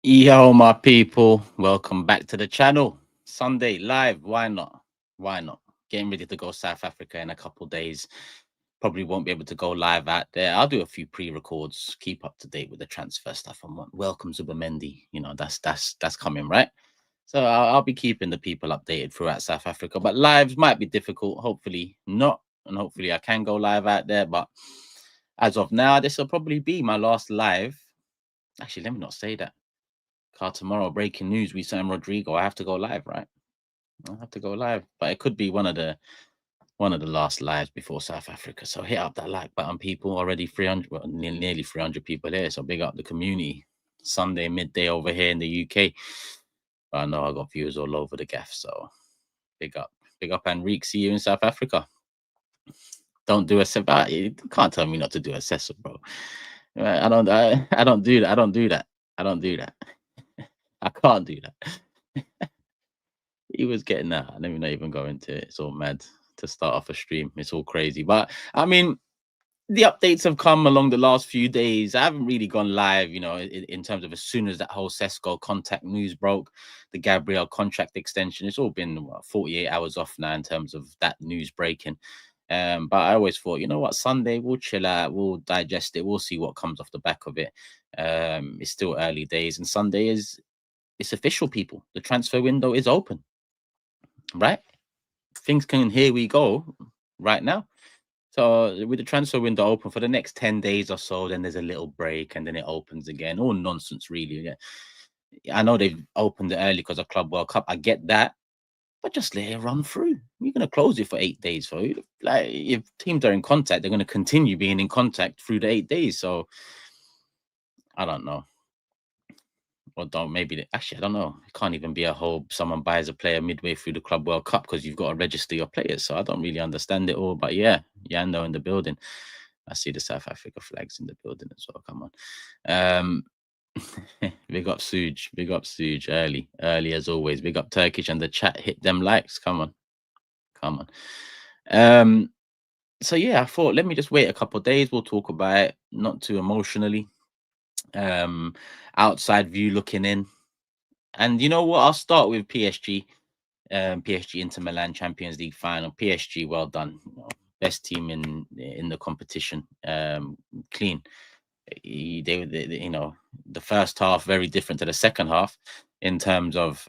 Yo, my people, welcome back to the channel. Sunday live. Why not? Why not? Getting ready to go South Africa in a couple days. Probably won't be able to go live out there. I'll do a few pre-records, keep up to date with the transfer stuff. And welcome ZUBIMENDI. That's coming, right? So I'll be keeping the people updated throughout South Africa. But lives might be difficult. Hopefully not, and hopefully I can go live out there. But as of now, this will probably be my last live. Actually, let me not say that. Car tomorrow, breaking news. We signed Rodrigo. I have to go live, right? I have to go live, but it could be one of the last lives before South Africa. So hit up that like button, people. Already 300, well, nearly 300 people here. So big up the community. Sunday midday over here in the UK. But I know I got viewers all over the gaff. So big up, Enrique. See you in South Africa. Don't do a you can't tell me not to do a session, bro. I don't do that. I don't do that. I don't do that. I can't do that. He was getting that. Let me not even go into it. It's all mad to start off a stream. It's all crazy. But I mean, the updates have come along the last few days. I haven't really gone live, in terms of as soon as that whole SESKO contact news broke, the Gabriel contract extension. It's all been 48 hours off now in terms of that news breaking. But I always thought, you know what, Sunday we'll chill out, we'll digest it, we'll see what comes off the back of it. It's still early days, and Sunday it's official, people. The transfer window is open, right? Things can, here we go right now. So with the transfer window open for the next 10 days or so, then there's a little break and then it opens again. All nonsense, really. Yeah. I know they've opened it early because of Club World Cup. I get that. But just let it run through. You're going to close it for 8 days. For you. Like, if teams are in contact, they're going to continue being in contact through the 8 days. So I don't know. Or don't, maybe actually I don't know. It can't even be a whole someone buys a player midway through the Club World Cup because you've got to register your players. So I don't really understand it all. But yeah, Yando in the building. I see the South Africa flags in the building as well. Come on. Big up Suj. Big up Suj. Early as always. Big up Turkish and the chat. Hit them likes. Come on. So yeah, I thought let me just wait a couple of days. We'll talk about it, not too emotionally. Outside view looking in. And you know what? I'll start with PSG. PSG Inter Milan Champions League final. PSG, well done. Best team in the competition. Clean. They the first half very different to the second half in terms of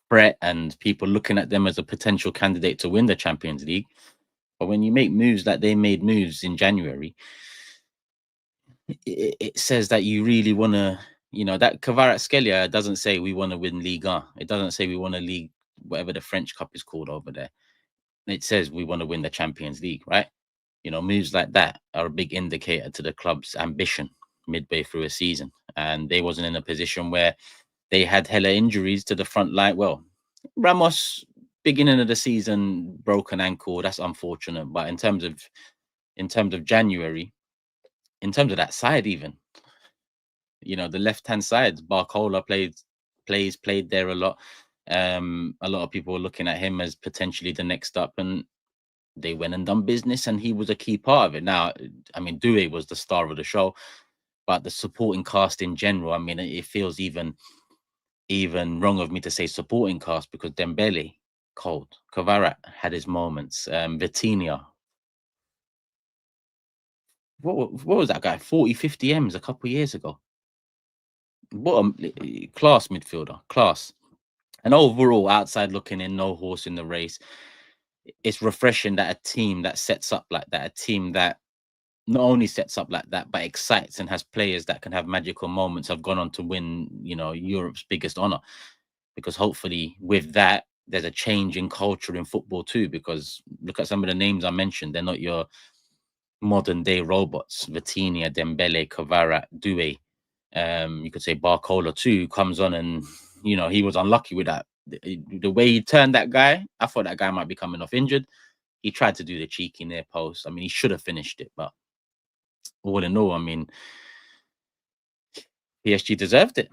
threat and people looking at them as a potential candidate to win the Champions League. But when you make moves like they made moves in January, it says that you really want to, that Kvaratskhelia doesn't say we want to win Ligue 1. It doesn't say we want to league, whatever the French Cup is called over there. It says we want to win the Champions League, right? Moves like that are a big indicator to the club's ambition midway through a season. And they wasn't in a position where they had hella injuries to the front line. Well, Ramos, beginning of the season, broken ankle. That's unfortunate. But in terms of January, in terms of that side, even, the left-hand side, Barcola played there a lot. A lot of people were looking at him as potentially the next up, and they went and done business, and he was a key part of it. Now, I mean, Doué was the star of the show, but the supporting cast in general, I mean, it feels even wrong of me to say supporting cast because Dembele, cold. Kvara had his moments. Vitinha. What was that guy? 40, 50 M's a couple of years ago. What a class midfielder. Class. And overall, outside looking in, no horse in the race. It's refreshing that a team that sets up like that, a team that not only sets up like that, but excites and has players that can have magical moments, have gone on to win, Europe's biggest honor. Because hopefully with that, there's a change in culture in football too. Because look at some of the names I mentioned. They're not your modern day robots. Vitinha, Dembele, Kvara, Doué. You could say Barcola too comes on and, he was unlucky with that. The way he turned that guy, I thought that guy might be coming off injured. He tried to do the cheeky near post. I mean, he should have finished it, but all in all, I mean, PSG deserved it.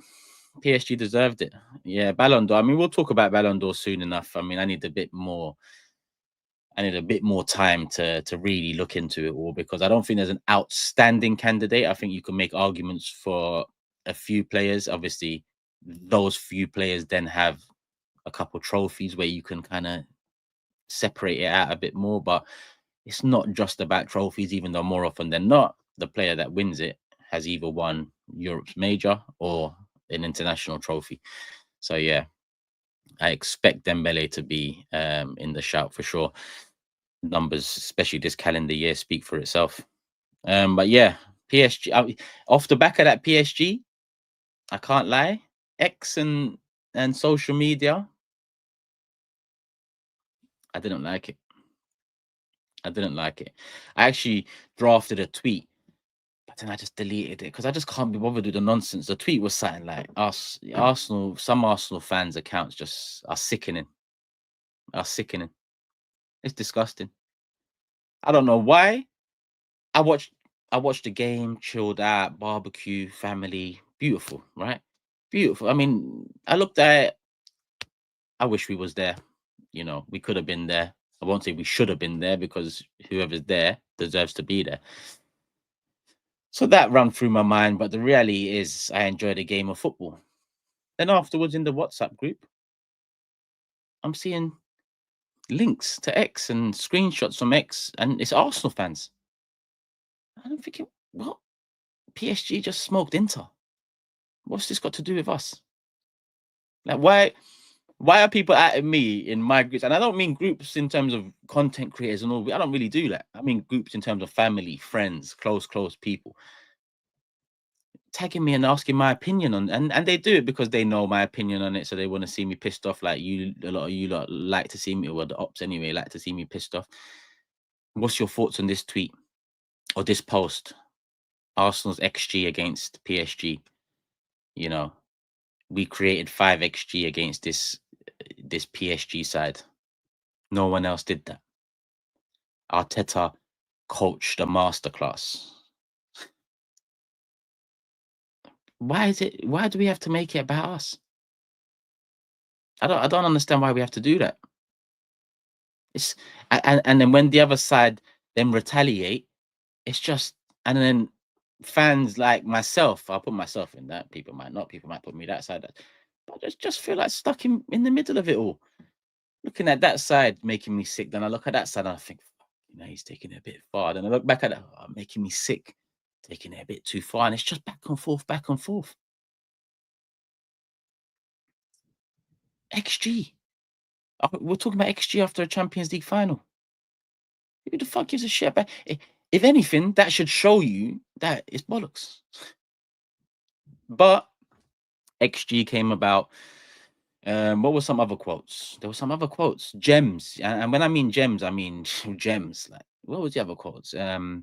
PSG deserved it. Yeah, Ballon d'Or. I mean, we'll talk about Ballon d'Or soon enough. I mean, I need a bit more I need a bit more time to really look into it all, because I don't think there's an outstanding candidate. I think you can make arguments for a few players. Obviously, those few players then have a couple trophies where you can kind of separate it out a bit more. But it's not just about trophies, even though more often than not, the player that wins it has either won Europe's major or an international trophy. So yeah, I expect Dembele to be in the shout for sure. Numbers, especially this calendar year, speak for itself. But yeah, PSG, off the back of that PSG, I can't lie, X and social media, I didn't like it. I didn't like it. I actually drafted a tweet, but then I just deleted it because I just can't be bothered with the nonsense. The tweet was something like us, some Arsenal fans' accounts just are sickening. Are sickening. It's disgusting. I don't know why. I watched the game, chilled out, barbecue, family, beautiful, right? Beautiful. I mean, I looked at it, I wish we was there. You know, we could have been there. I won't say we should have been there, because whoever's there deserves to be there. So that ran through my mind, but the reality is I enjoyed a game of football. Then afterwards in the WhatsApp group, I'm seeing links to X and screenshots from X, and it's Arsenal fans. And I'm thinking, what? PSG just smoked Inter. What's this got to do with us? Like, why are people at me in my groups? And I don't mean groups in terms of content creators and all. I don't really do that. I mean groups in terms of family, friends, close people, tagging me and asking my opinion on, and they do it because they know my opinion on it, so they want to see me pissed off. Like you, a lot of you lot like to see me, well, the ops anyway, like to see me pissed off. What's your thoughts on this tweet or this post? Arsenal's XG against PSG. You know, we created 5 XG against this PSG side. No one else did that. Arteta coached a masterclass. Why do we have to make it about us? I don't understand why we have to do that. It's and then when the other side then retaliate, it's just, and then fans like myself, I'll put myself in that. People might not. People might put me that side. But I just feel like stuck in the middle of it all. Looking at that side making me sick. Then I look at that side and I think, you know, he's taking it a bit far. Then I look back at that, oh, making me sick, taking it a bit too far. And it's just back and forth, back and forth. XG. We're talking about XG after a Champions League final. Who the fuck gives a shit about? If anything, that should show you that it's bollocks. But XG came about. What were some other quotes? There were some other quotes, gems, and when I mean gems, I mean gems. Like, what was the other quotes? Wish I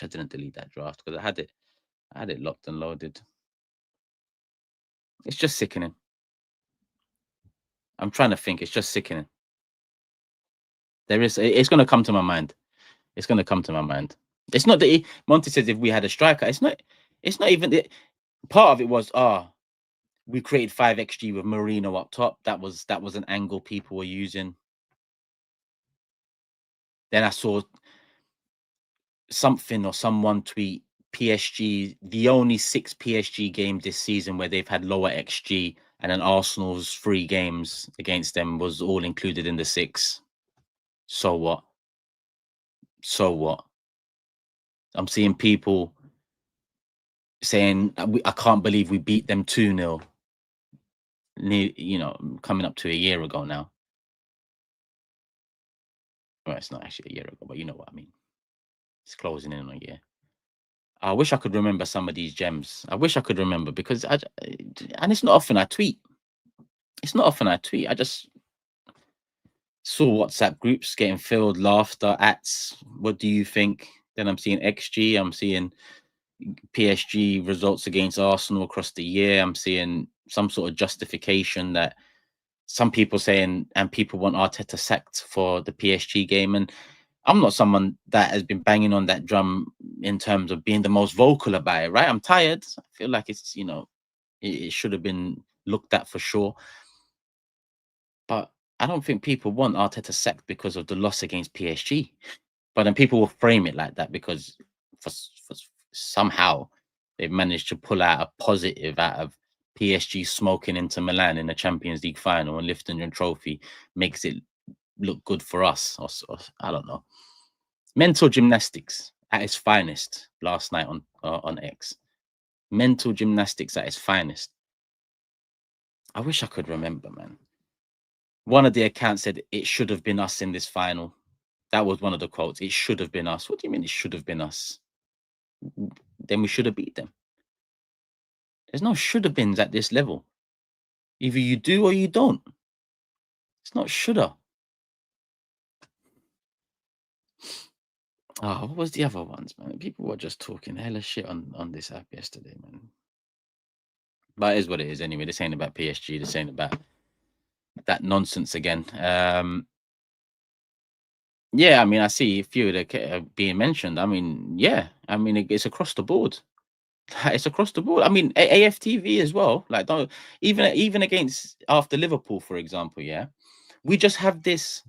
didn't delete that draft because I had it locked and loaded. It's just sickening. I'm trying to think. It's just sickening. It's going to come to my mind. It's going to come to my mind. It's not that Monty says if we had a striker. It's not even part of it was we created 5 XG with Marino up top. That was an angle people were using. Then I saw something or someone tweet PSG, the only 6 PSG games this season where they've had lower XG, and then Arsenal's 3 games against them was all included in the 6. So what? So what? I'm seeing people saying, I can't believe we beat them 2-0. You know, coming up to a year ago now. Well, it's not actually a year ago, but you know what I mean. It's closing in on a year. I wish I could remember some of these gems. I wish I could remember, because and it's not often I tweet. It's not often I tweet. I just saw WhatsApp groups getting filled, laughter, what do you think? Then I'm seeing XG. I'm seeing PSG results against Arsenal across the year. I'm seeing some sort of justification that some people saying, and people want Arteta sacked for the PSG game. And I'm not someone that has been banging on that drum in terms of being the most vocal about it, right? I'm tired. I feel like it's, you know, it should have been looked at for sure. But I don't think people want Arteta sacked because of the loss against PSG. But then people will frame it like that because for somehow they've managed to pull out a positive out of PSG smoking into Milan in the Champions League final and lifting your trophy makes it look good for us. Or I don't know. Mental gymnastics at its finest last night on X. Mental gymnastics at its finest. I wish I could remember, man. One of the accounts said it should have been us in this final. That was one of the quotes. It should have been us. What do you mean it should have been us? Then we should have beat them. There's no should have beens at this level. Either you do or you don't. It's not shoulda. Oh, what was the other ones, man? People were just talking hella shit on this app yesterday, man. But it is what it is anyway. This ain't about PSG. This ain't about that nonsense again. Yeah, I mean, I see a few that are being mentioned. I mean, yeah, I mean, it's across the board. It's across the board. I mean, AFTV as well. Like, don't even against after Liverpool, for example. Yeah, we just have this,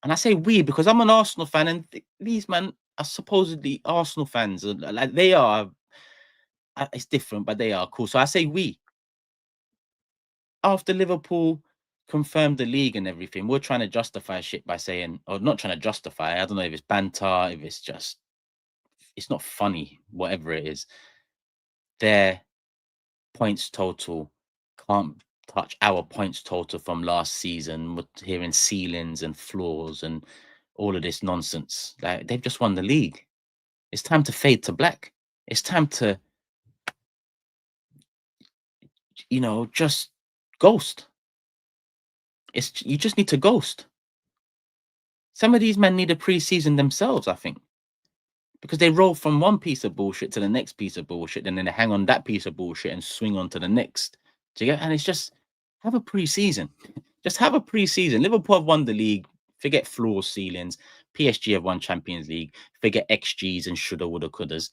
and I say we because I'm an Arsenal fan, and these men are supposedly Arsenal fans. Like they are. It's different, but they are cool. So I say we. After Liverpool confirmed the league and everything, we're trying to justify shit by saying, or not trying to justify. I don't know if it's banter, if it's just, it's not funny, whatever it is. Their points total can't touch our points total from last season. We're hearing ceilings and floors and all of this nonsense. Like they've just won the league. It's time to fade to black. It's time to, just ghost. You just need to ghost. Some of these men need a pre-season themselves, I think, because they roll from one piece of bullshit to the next piece of bullshit, and then they hang on that piece of bullshit and swing on to the next. Do you get? And it's just have a pre-season. Just have a pre-season. Liverpool have won the league. Forget floors, ceilings. PSG have won Champions League. Forget XGs and shoulda, woulda, couldas.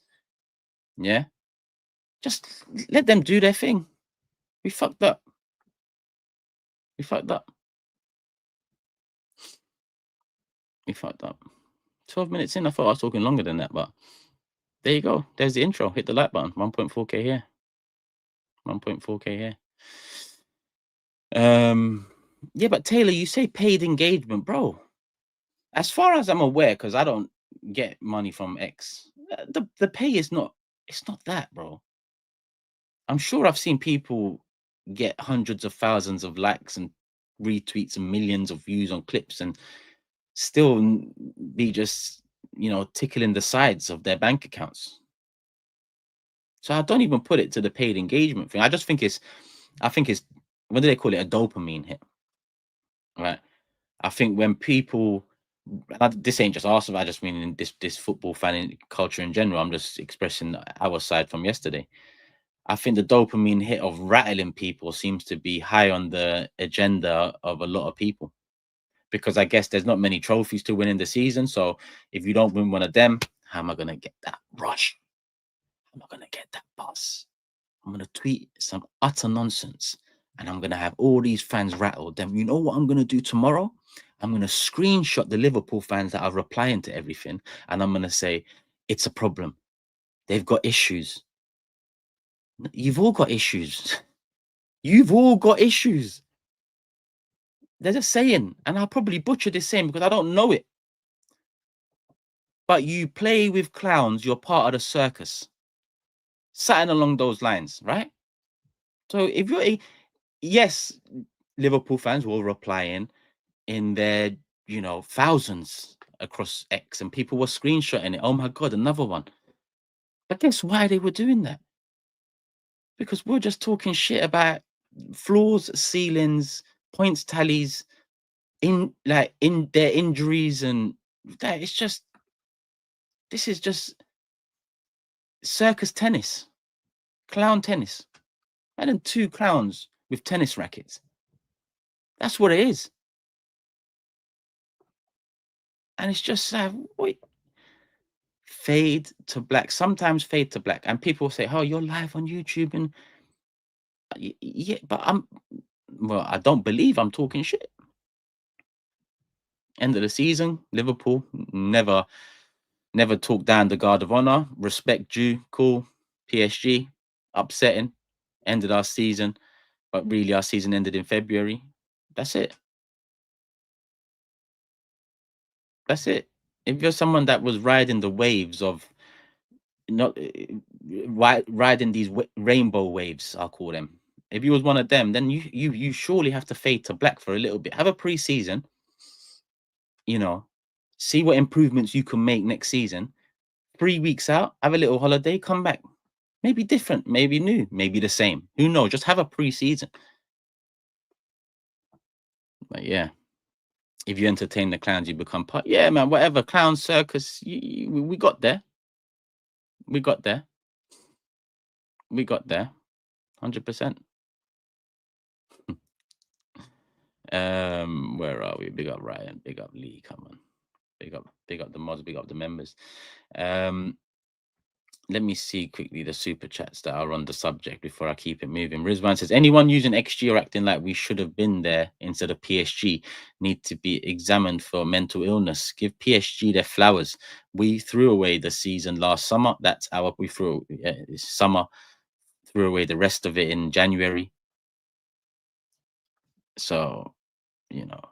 Yeah, just let them do their thing. We fucked up. We fucked up. We fucked up. 12 minutes in, I thought I was talking longer than that, but there you go. There's the intro. Hit the like button. 1.4K here. 1.4K here. Yeah, but Taylor, you say paid engagement, bro. As far as I'm aware, because I don't get money from X, the pay is not, it's not that, bro. I'm sure I've seen people get hundreds of thousands of likes and retweets and millions of views on clips and still be just, tickling the sides of their bank accounts. So I don't even put it to the paid engagement thing. I think it's, what do they call it? A dopamine hit, right? I think when people, this ain't just Arsenal, I just mean in this football fan culture in general. I'm just expressing our side from yesterday. I think the dopamine hit of rattling people seems to be high on the agenda of a lot of people, because I guess there's not many trophies to win in the season. So if you don't win one of them, how am I going to get that rush? How am I going to get that buzz? I'm going to tweet some utter nonsense and I'm going to have all these fans rattled. Then you know what I'm going to do tomorrow? I'm going to screenshot the Liverpool fans that are replying to everything. And I'm going to say, it's a problem. They've got issues. You've all got issues. You've all got issues. There's a saying, and I'll probably butcher this saying because I don't know it. But you play with clowns, you're part of the circus. Something along those lines, right? So if you're yes, Liverpool fans will reply in their, thousands across X, and people were screenshotting it. Oh my God, another one. But guess why they were doing that? Because we're just talking shit about floors, ceilings, points tallies, in their injuries, and that it's just, this is just circus tennis, clown tennis. And then two clowns with tennis rackets. That's what it is. And it's just wait, fade to black. Sometimes fade to black. And people say, "Oh, you're live on YouTube," and yeah, but I don't believe I'm talking shit. End of the season, Liverpool never talked down the guard of honor. Respect due, cool. PSG, upsetting. Ended our season, but really our season ended in February. That's it. That's it. If you're someone that was riding the waves of not riding these rainbow waves, I'll call them. If you was one of them, then you surely have to fade to black for a little bit. Have a pre-season, you know, see what improvements you can make next season. 3 weeks out, have a little holiday, come back. Maybe different, maybe new, maybe the same. Who knows? Just have a pre-season. But yeah, if you entertain the clowns, you become part. Yeah, man, whatever. Clown circus, we got there. We got there. We got there. 100%. Where are we? Big up Ryan, big up Lee. Come on, big up the mods, big up the members. Let me see quickly the super chats that are on the subject before I keep it moving. Rizwan says, anyone using XG or acting like we should have been there instead of PSG need to be examined for mental illness. Give PSG their flowers. We threw away the season last summer. That's our we threw summer, threw away the rest of it in January. So, you know,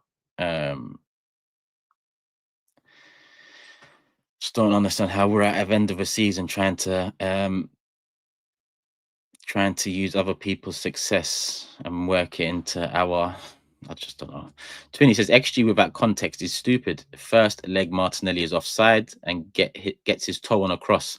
just don't understand how we're at the end of a season trying to use other people's success and work it into our. I just don't know. Twinny says XG without context is stupid. First leg Martinelli is offside and gets his toe on a cross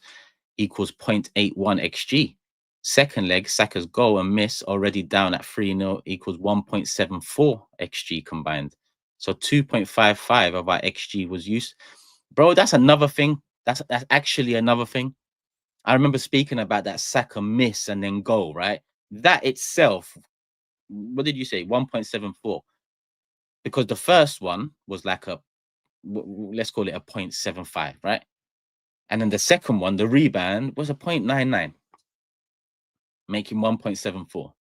equals 0.81 XG. Second leg, Saka's goal and miss already down at 3-0 equals 1.74 XG combined. So 2.55 of our XG was used. Bro, that's another thing. That's actually another thing. I remember speaking about that Saka miss and then goal, right? That itself, what did you say? 1.74. Because the first one was like let's call it a 0.75, right? And then the second one, the rebound, was a 0.99, making 1.74.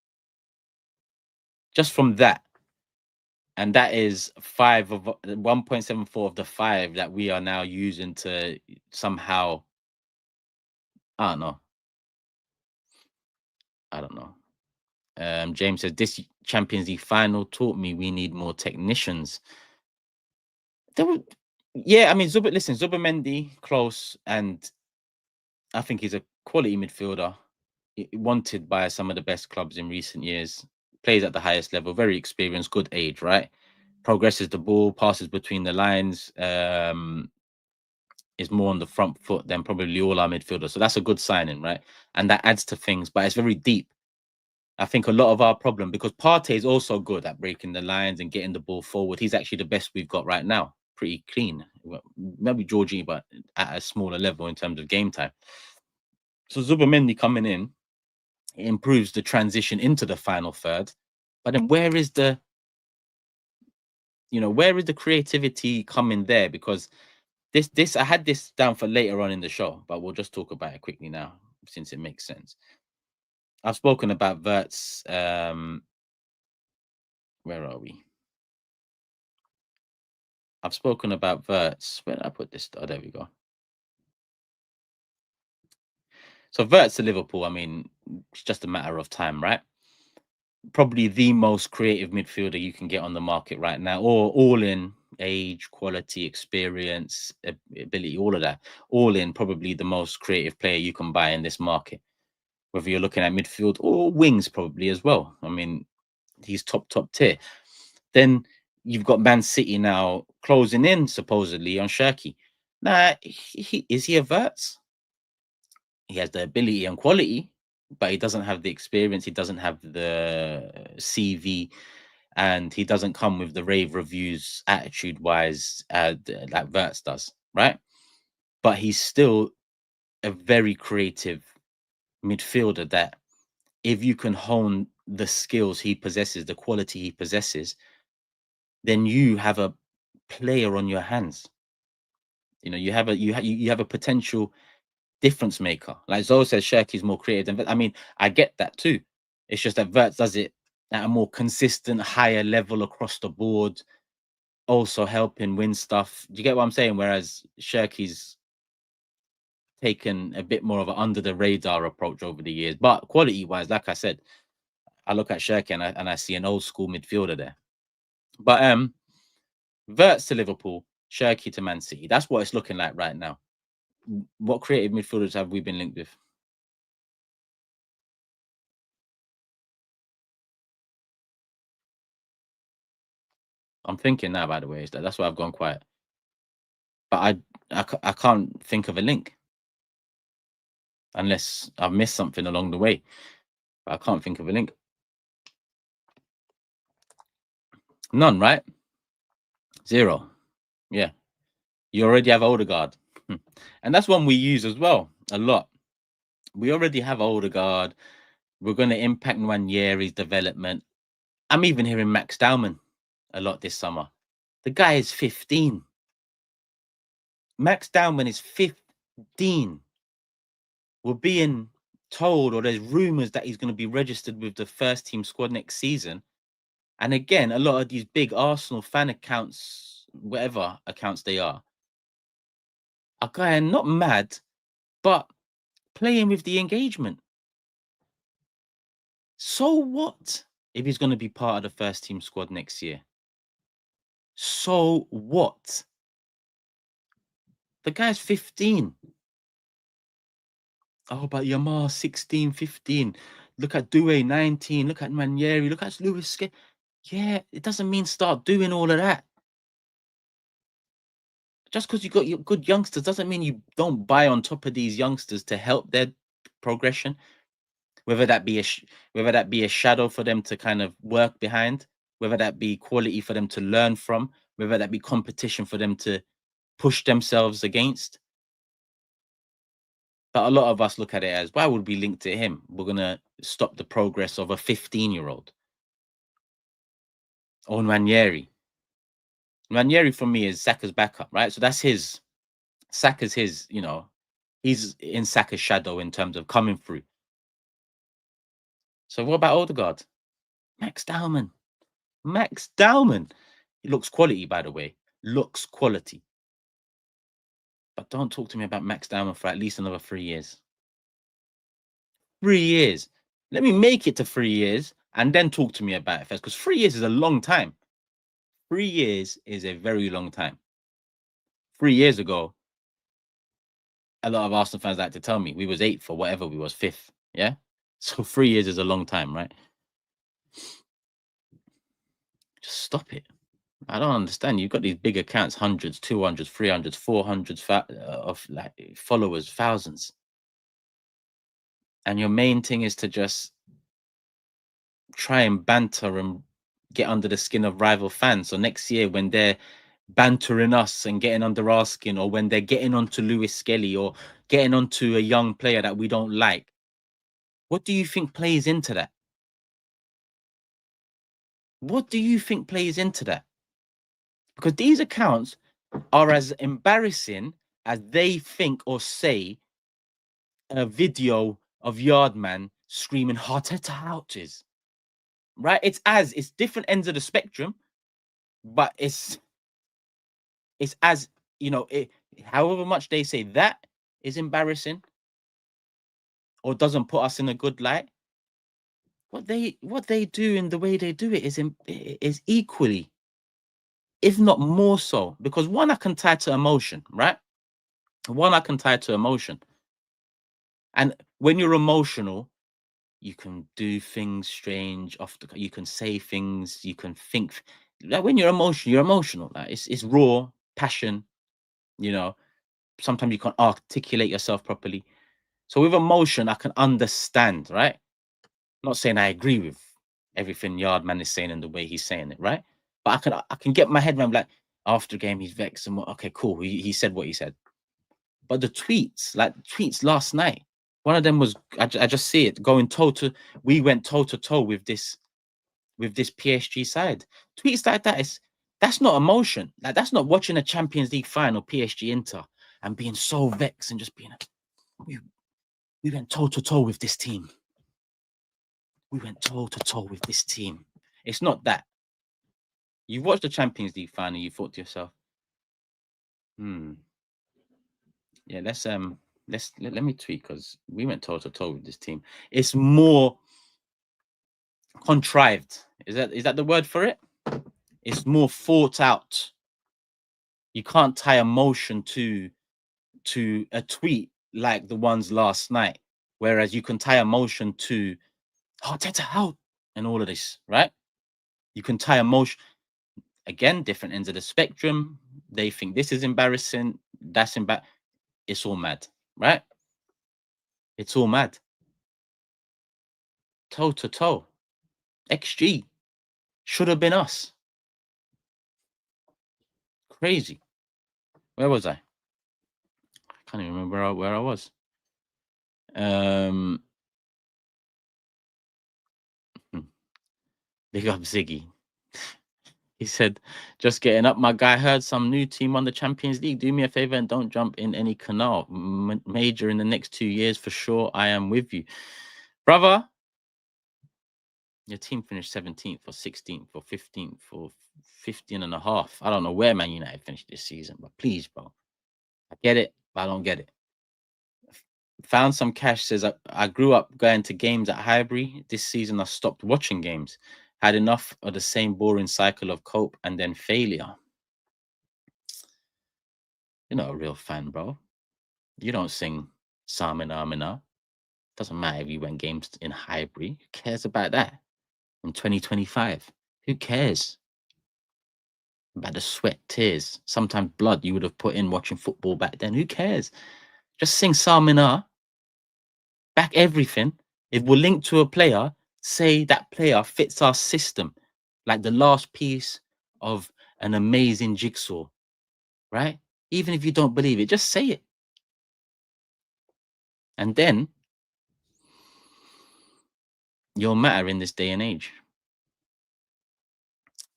Just from that. And that is 1.74 of the 5 that we are now using to somehow, I don't know. James says, this Champions League final taught me we need more technicians. Yeah, I mean, Zubimendi, close, and I think he's a quality midfielder, wanted by some of the best clubs in recent years, plays at the highest level, very experienced, good age, right? Progresses the ball, passes between the lines, is more on the front foot than probably all our midfielders. So that's a good signing, right? And that adds to things, but it's very deep. I think a lot of our problem, because Partey is also good at breaking the lines and getting the ball forward. He's actually the best we've got right now. Pretty clean. Maybe Georgie, but at a smaller level in terms of game time. So Zubimendi coming in, it improves the transition into the final third. But then where is the creativity coming there? Because I had this down for later on in the show, but we'll just talk about it quickly now since it makes sense. I've spoken about Verts. Where are we? I've spoken about Verts. Where did I put this? Oh, there we go. So Verts to Liverpool, I mean, it's just a matter of time, right? Probably the most creative midfielder you can get on the market right now, or all in age, quality, experience, ability, all of that. All in, probably the most creative player you can buy in this market. Whether you're looking at midfield or wings, probably as well. I mean, he's top tier. Then you've got Man City now closing in supposedly on Shirky. Now, is he a Verts? He has the ability and quality, but he doesn't have the experience. He doesn't have the CV, and he doesn't come with the rave reviews attitude-wise like Verts does, right? But he's still a very creative midfielder that, if you can hone the skills he possesses, the quality he possesses, then you have a player on your hands. You know, you have a potential difference maker. Like Zoe says, Shirky's more creative than I mean, I get that too. It's just that Verts does it at a more consistent, higher level across the board. also helping win stuff. Do you get what I'm saying? Whereas Shirky's taken a bit more of an under the radar approach over the years. But quality wise, like I said, I look at Shirky and I see an old school midfielder there. But Verts to Liverpool, Shirky to Man City. That's what it's looking like right now. What creative midfielders have we been linked with? I'm thinking now, by the way, that's why I've gone quiet. But I can't think of a link unless I've missed something along the way. But I can't think of a link. None, right? Zero. Yeah. You already have Odegaard. And that's one we use as well a lot. We already have Odegaard. We're going to impact Nwaneri's development. I'm even hearing Max Dowman a lot this summer. The guy is 15. Max Dowman is 15. We're being told, or there's rumors that he's going to be registered with the first team squad next season. And again, a lot of these big Arsenal fan accounts, whatever accounts they are kind of not mad, but playing with the engagement. So what if he's going to be part of the first team squad next year? So what? The guy's 15. Oh, but Yamar 16, 15. Look at Doué 19. Look at Manieri. Look at Lewis. Yeah, it doesn't mean start doing all of that. Just because you got your good youngsters doesn't mean you don't buy on top of these youngsters to help their progression. Whether that be a shadow for them to kind of work behind, whether that be quality for them to learn from, whether that be competition for them to push themselves against. But a lot of us look at it as, why would we link to him? We're gonna stop the progress of a 15-year-old. Or Ranieri. Ranieri for me is Saka's backup, right? So that's his. Saka's his, he's in Saka's shadow in terms of coming through. So what about Odegaard? Max Dowman. Max Dowman. He looks quality, by the way. Looks quality. But don't talk to me about Max Dowman for at least another 3 years. 3 years. Let me make it to 3 years and then talk to me about it first, because 3 years is a long time. 3 years is a very long time. 3 years ago, a lot of Arsenal fans like to tell me we was 8th or whatever, we was 5th. Yeah. So 3 years is a long time, right? Just stop it. I don't understand. You've got these big accounts, hundreds, 200s, 300s, 400s of like followers, thousands. And your main thing is to just try and banter and get under the skin of rival fans. So next year, when they're bantering us and getting under our skin, or when they're getting onto Lewis Skelly or getting onto a young player that we don't like, what do you think plays into that? What do you think plays into that? Because these accounts are as embarrassing as they think or say a video of Yardman screaming Arteta out is. Right? It's different ends of the spectrum, but it's as, however much they say that is embarrassing or doesn't put us in a good light, what they do and the way they do it is equally, if not more so, because one I can tie to emotion, right? One I can tie to emotion. And when you're emotional, you can do things strange you can say things, you can think. Like when you're emotional. Like it's raw passion, sometimes you can't articulate yourself properly. So with emotion, I can understand, right? Not saying I agree with everything Yardman is saying and the way he's saying it, right? But I can get my head around, like, after game he's vexed and okay, cool. He said what he said. But the tweets last night, one of them was I just see it going we went toe to toe with this PSG side. Tweets like that's not emotion. Like that's not watching a Champions League final, PSG Inter, and being so vexed and just being we went toe to toe with this team. We went toe to toe with this team. It's not that. You watched the Champions League final, you thought to yourself, yeah, let me tweet, because we went toe to toe with this team. It's more contrived. Is that the word for it? It's more thought out. You can't tie emotion to a tweet like the ones last night, whereas you can tie emotion to Arteta out and all of this, right? You can tie emotion, again, different ends of the spectrum. They think this is embarrassing, that's embarrassing. It's all mad, right? It's all mad. Toe to toe. XG should have been us. Crazy. Where was I? I can't even remember where I was. Big up Ziggy. He said, just getting up, my guy. Heard some new team on the Champions League. Do me a favor and don't jump in any canal. Major in the next 2 years for sure. I am with you. Brother, your team finished 17th or 16th or 15th or 15 and a half. I don't know where Man United finished this season, but please, bro. I get it, but I don't get it. Found some cash, says, I grew up going to games at Highbury. This season I stopped watching games. Had enough of the same boring cycle of cope and then failure. You're not a real fan, bro. You don't sing Samina Amina. Doesn't matter if you went games in Highbury. Who cares about that? In 2025, who cares about the sweat, tears, sometimes blood you would have put in watching football back then? Who cares? Just sing Samina. Back everything. If we're linked to a player, say that player fits our system, like the last piece of an amazing jigsaw, right? Even if you don't believe it, just say it. And then you'll matter in this day and age.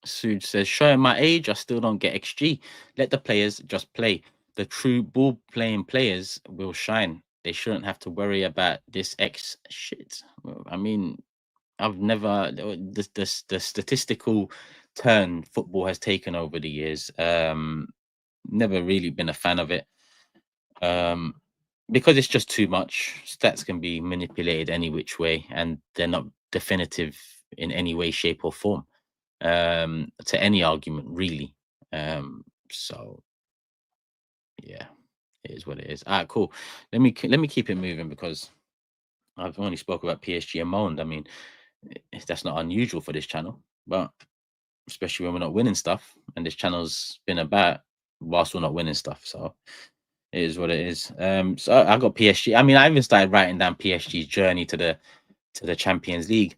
Suj says, showing my age, I still don't get XG. Let the players just play. The true ball playing players will shine. They shouldn't have to worry about this X shit. I mean, I've never the statistical turn football has taken over the years. Never really been a fan of it. Because it's just too much. Stats can be manipulated any which way, and they're not definitive in any way, shape, or form to any argument, really. So yeah, it is what it is. All right, cool. Let me keep it moving, because I've only spoke about PSG and moaned. I mean, that's not unusual for this channel, but especially when we're not winning stuff, and this channel's been about whilst we're not winning stuff. So it is what it is. So I got PSG. I mean, I even started writing down PSG's journey to the Champions League,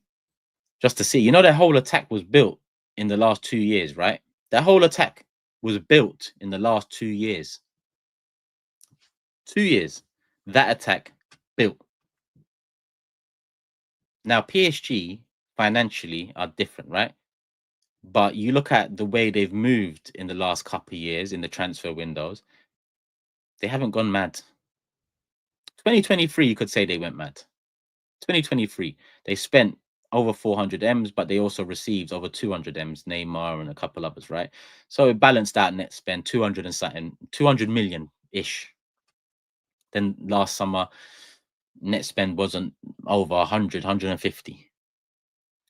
just to see. You know, their whole attack was built in the last 2 years, right? That whole attack was built in the last 2 years. 2 years. That attack built. Now, PSG financially are different, right? But you look at the way they've moved in the last couple of years in the transfer windows, they haven't gone mad. 2023, you could say they went mad. 2023, they spent over 400 M's, but they also received over 200 M's, Neymar and a couple others, right? So it balanced out net spend 200 and something, 200 million-ish. Then last summer, net spend wasn't over 100, 150.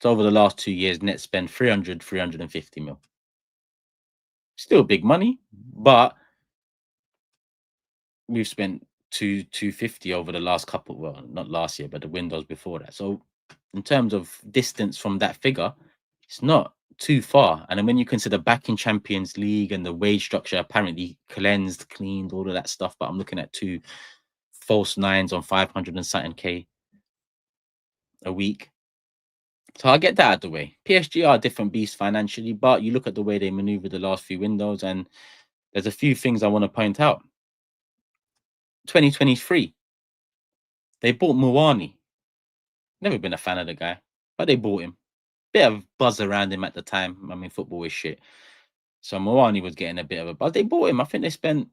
So over the last 2 years, net spend 300, 350 mil. Still big money, but we've spent 250 over the last couple, well, not last year, but the windows before that. So in terms of distance from that figure, it's not too far. And then when you consider back in Champions League and the wage structure apparently cleaned, all of that stuff, but I'm looking at 2 false nines on 500 and something K a week. So I'll get that out of the way. PSG are a different beast financially, but you look at the way they maneuver the last few windows, and there's a few things I want to point out. 2023, they bought Muani. Never been a fan of the guy, but they bought him. Bit of buzz around him at the time. I mean, football is shit. So Muani was getting a bit of a buzz. They bought him. I think they spent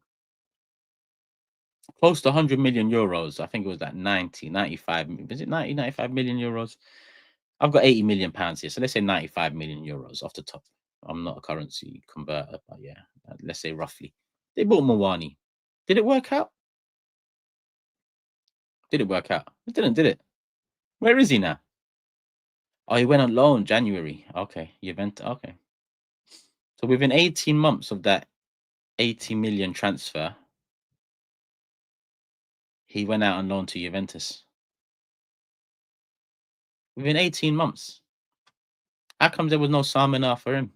close to 100 million euros. I think it was like 90, 95. Was it 90, 95 million euros? I've got 80 million pounds here. So let's say 95 million euros off the top. I'm not a currency converter, but yeah, let's say roughly. They bought Mawani. Did it work out? Did it work out? It didn't, did it? Where is he now? Oh, he went on loan January. Okay, Juventus. Okay. So within 18 months of that 80 million transfer, he went out on loan to Juventus. Within 18 months. How come there was no Samina for him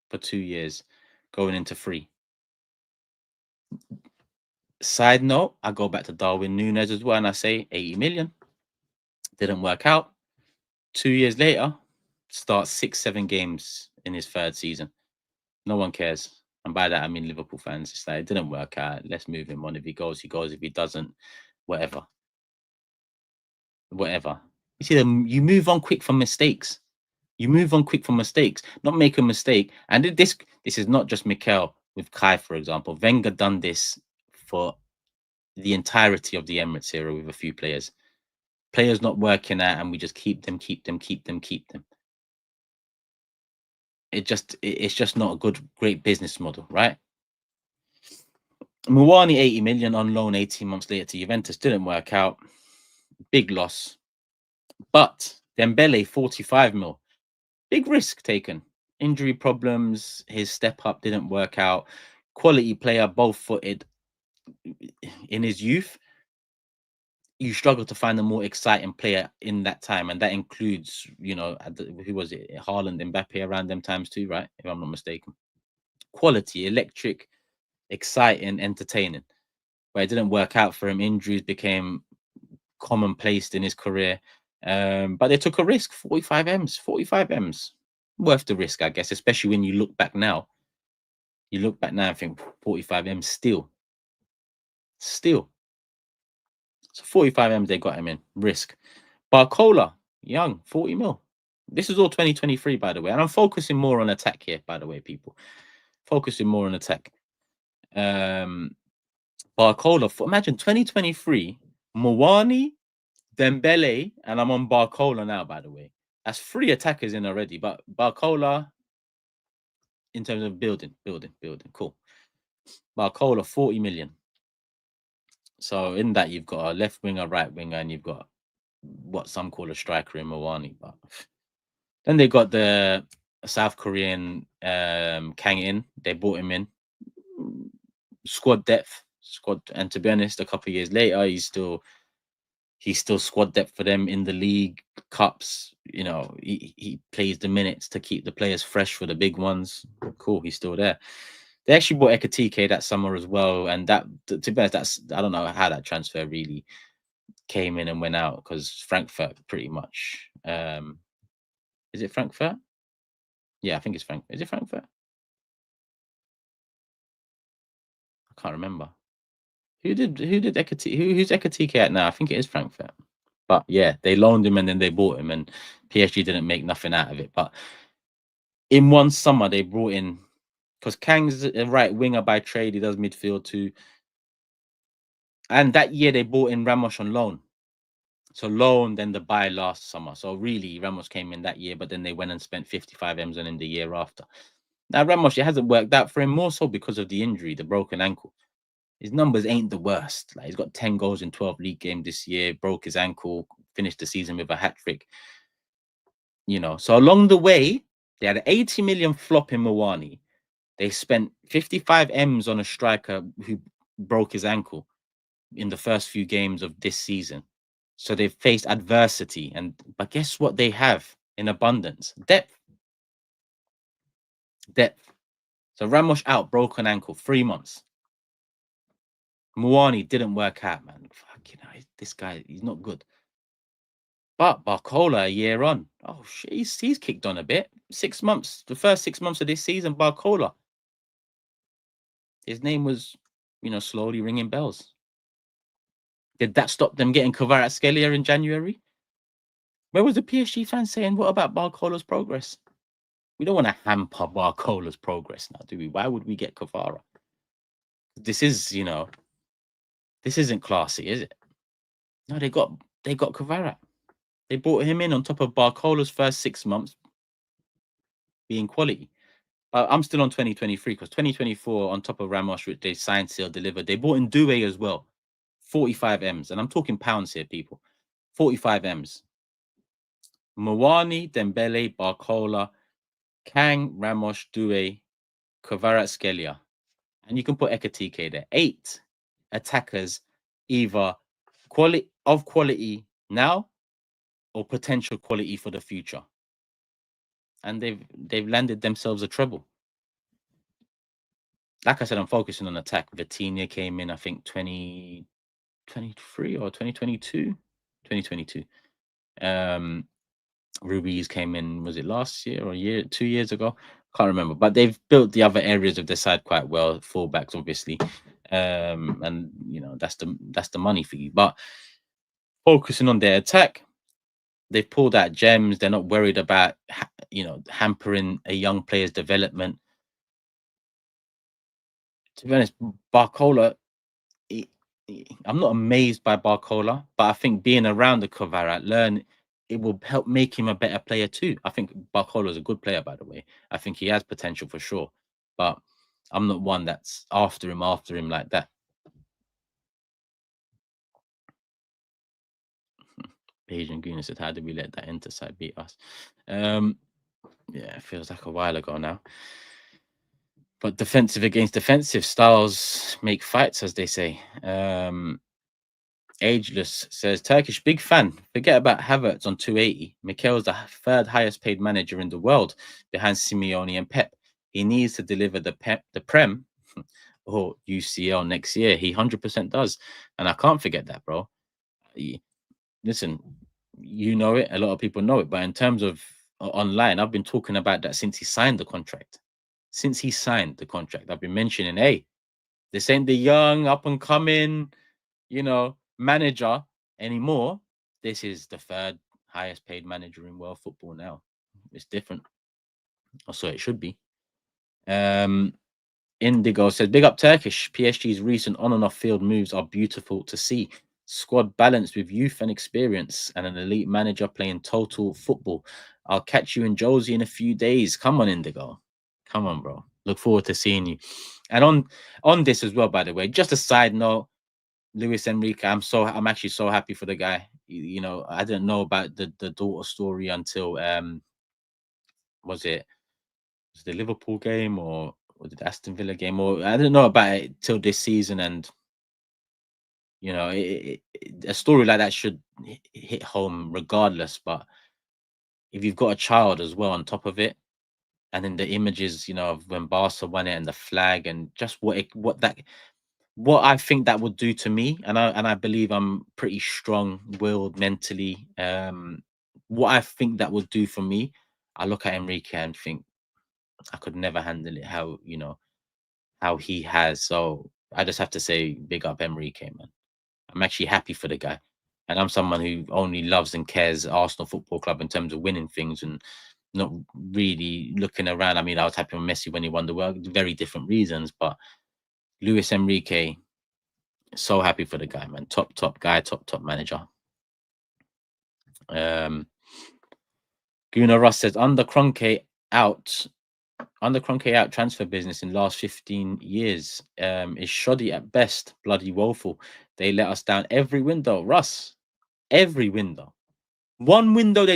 for 2 years going into free? Side note, I go back to Darwin Núñez as well, and I say 80 million. Didn't work out. 2 years later, starts 6-7 games in his third season. No one cares. And by that, I mean Liverpool fans. It's like, it didn't work out. Let's move him on. If he goes, he goes. If he doesn't, whatever. Whatever. You see, you move on quick from mistakes. You move on quick from mistakes, not make a mistake. And this is not just Mikel with Kai, for example. Wenger done this for the entirety of the Emirates era with a few players. Players not working out, and we just keep them. It's just not a great business model, right? Mawani 80 million on loan 18 months later to Juventus didn't work out. Big loss. But Dembele 45 mil. Big risk taken. Injury problems, his step up didn't work out. Quality player, both footed in his youth. You struggle to find a more exciting player in that time, and that includes, you know, who was it? Haaland, Mbappe around them times too, right? If I'm not mistaken. Quality, electric, exciting, entertaining. But it didn't work out for him. Injuries became commonplace in his career. But they took a risk. 45 M's. Worth the risk, I guess, especially when you look back now. You look back now and think 45 M's still. So 45 M's they got him in. Risk. Barcola, young, 40 mil. This is all 2023, by the way. And I'm focusing more on attack here, by the way, people. Focusing more on attack. Barcola, imagine 2023, Mawani, Dembele, and I'm on Barcola now, by the way. That's 3 attackers in already. But Barcola, in terms of building. Cool. Barcola, 40 million. So in that, you've got a left winger, right winger, and you've got what some call a striker in Mawani. But then they got the South Korean Kang In. They brought him in. Squad depth. And to be honest, a couple of years later, he's still squad depth for them in the league cups. You know, he plays the minutes to keep the players fresh for the big ones. Cool, he's still there. They actually bought Ekatike that summer as well, and that, to be honest, I don't know how that transfer really came in and went out, because Frankfurt pretty much. Is it Frankfurt? Yeah, I think it's Frankfurt. Is it Frankfurt? I can't remember. Who did Ekatike? Who's Ekatike at now? I think it is Frankfurt. But yeah, they loaned him and then they bought him, and PSG didn't make nothing out of it. But in one summer, they brought in, because Kang's a right winger by trade. He does midfield too. And that year they bought in Ramos on loan. So loan, then the buy last summer. So really, Ramos came in that year, but then they went and spent 55 M's on him the year after. Now Ramos, it hasn't worked out for him, more so because of the injury, the broken ankle. His numbers ain't the worst. Like, he's got 10 goals in 12 league games this year, broke his ankle, finished the season with a hat-trick. You know, so along the way, they had an 80 million flop in Mawani. They spent 55 M's on a striker who broke his ankle in the first few games of this season. So they've faced adversity, but guess what they have in abundance? Depth. So Ramos out, broken ankle, 3 months. Mawani didn't work out, man. Fuck, you know, this guy, he's not good. But Barcola, a year on, oh shit, he's kicked on a bit. 6 months, the first 6 months of this season, Barcola, his name was, you know, slowly ringing bells. Did that stop them getting Kvaratskhelia in January? Where was the PSG fans saying, what about Barcola's progress? We don't want to hamper Barcola's progress now, do we? Why would we get Kvara? This is, you know, this isn't classy, is it? No, they got Kvara. They brought him in on top of Barcola's first 6 months being quality. I'm still on 2023 because 2024, on top of Ramos, which they signed, sealed, delivered, they bought in Doué as well. 45 M's. And I'm talking pounds here, people. 45 M's. Mawani, Dembele, Barcola, Kang, Ramos, Doué, Kvaratskhelia. And you can put Ekatike there. 8 attackers, either quality now or potential quality for the future. And they've landed themselves a treble. Like I said, I'm focusing on attack. Vitinha came in, I think, 2023 or 2022. 2022. Ruiz came in, was it last year or 2 years ago? Can't remember. But they've built the other areas of their side quite well. Fullbacks, obviously, and you know that's the money for you. But focusing on their attack, they've pulled out gems. They're not worried about hampering a young player's development. To be honest, Barcola, I'm not amazed by Barcola, but I think being around the Kvarat, it will help make him a better player too. I think Barcola is a good player, by the way. I think he has potential for sure, but I'm not one that's after him like that. Asian Goona said, "How did we let that interside beat us?" Yeah, it feels like a while ago now. But defensive against defensive styles make fights, as they say. Ageless says, Turkish big fan. Forget about Havertz on 280. Mikel's the third highest paid manager in the world behind Simeone and Pep. He needs to deliver the Prem or UCL next year. He 100% does. And I can't forget that, bro. Listen, you know it. A lot of people know it. But in terms of online, I've been talking about that since he signed the contract. Since he signed the contract, I've been mentioning, hey, this ain't the young, up and coming, manager anymore. This is the third highest paid manager in world football now. It's different. Or so it should be. Indigo says, big up Turkish. PSG's recent on and off field moves are beautiful to see. Squad balanced with youth and experience and an elite manager playing total football. I'll catch you in Josie in a few days. Come on, Indigo. Come on, bro. Look forward to seeing you. And on this as well, by the way, just a side note, Luis Enrique, I'm actually so happy for the guy. I didn't know about the daughter story until was it the Liverpool game or the Aston Villa game, or I didn't know about it till this season. And a story like that should hit home regardless. But if you've got a child as well on top of it, and then the images, of when Barca won it and the flag and just what I think that would do to me, and I believe I'm pretty strong-willed mentally. What I think that would do for me, I look at Enrique and think I could never handle it how he has. So I just have to say, big up Enrique, man. I'm actually happy for the guy, and I'm someone who only loves and cares Arsenal Football Club in terms of winning things and not really looking around. I mean, I was happy with Messi when he won the world, very different reasons, but Luis Enrique. So happy for the guy, man. Top guy, top manager. Gunnar Ross says, under Kroenke out transfer business in last 15 years is shoddy at best, bloody woeful. They let us down every window. Russ, every window. One window,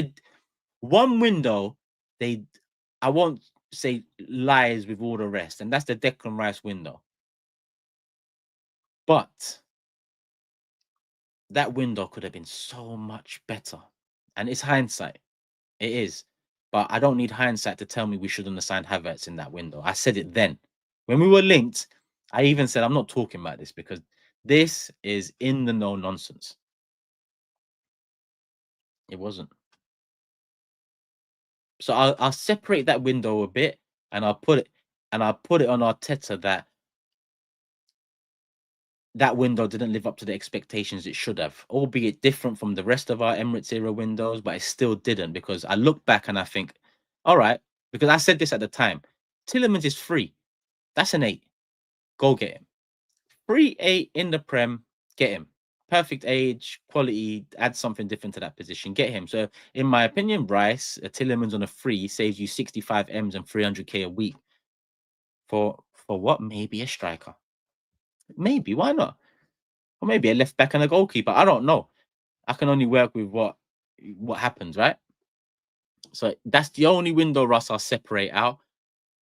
I won't say lies with all the rest, and that's the Declan Rice window. But that window could have been so much better. And it's hindsight. It is. But I don't need hindsight to tell me we shouldn't have signed Havertz in that window. I said it then. When we were linked, I even said, I'm not talking about this because this is in the no nonsense. It wasn't. So I'll separate that window a bit and I'll put it on Arteta that window didn't live up to the expectations it should have, albeit different from the rest of our Emirates era windows, but it still didn't, because I look back and I think, all right, because I said this at the time, Tielemans is free. That's an 8. Go get him. Free 8 in the Prem, get him. Perfect age, quality, add something different to that position, get him. So in my opinion, Bryce, Tielemans on a free saves you 65 M's and 300K a week. For what? Maybe a striker. Maybe, why not? Or maybe a left back and a goalkeeper. I don't know. I can only work with what happens, right? So that's the only window Russ I'll separate out.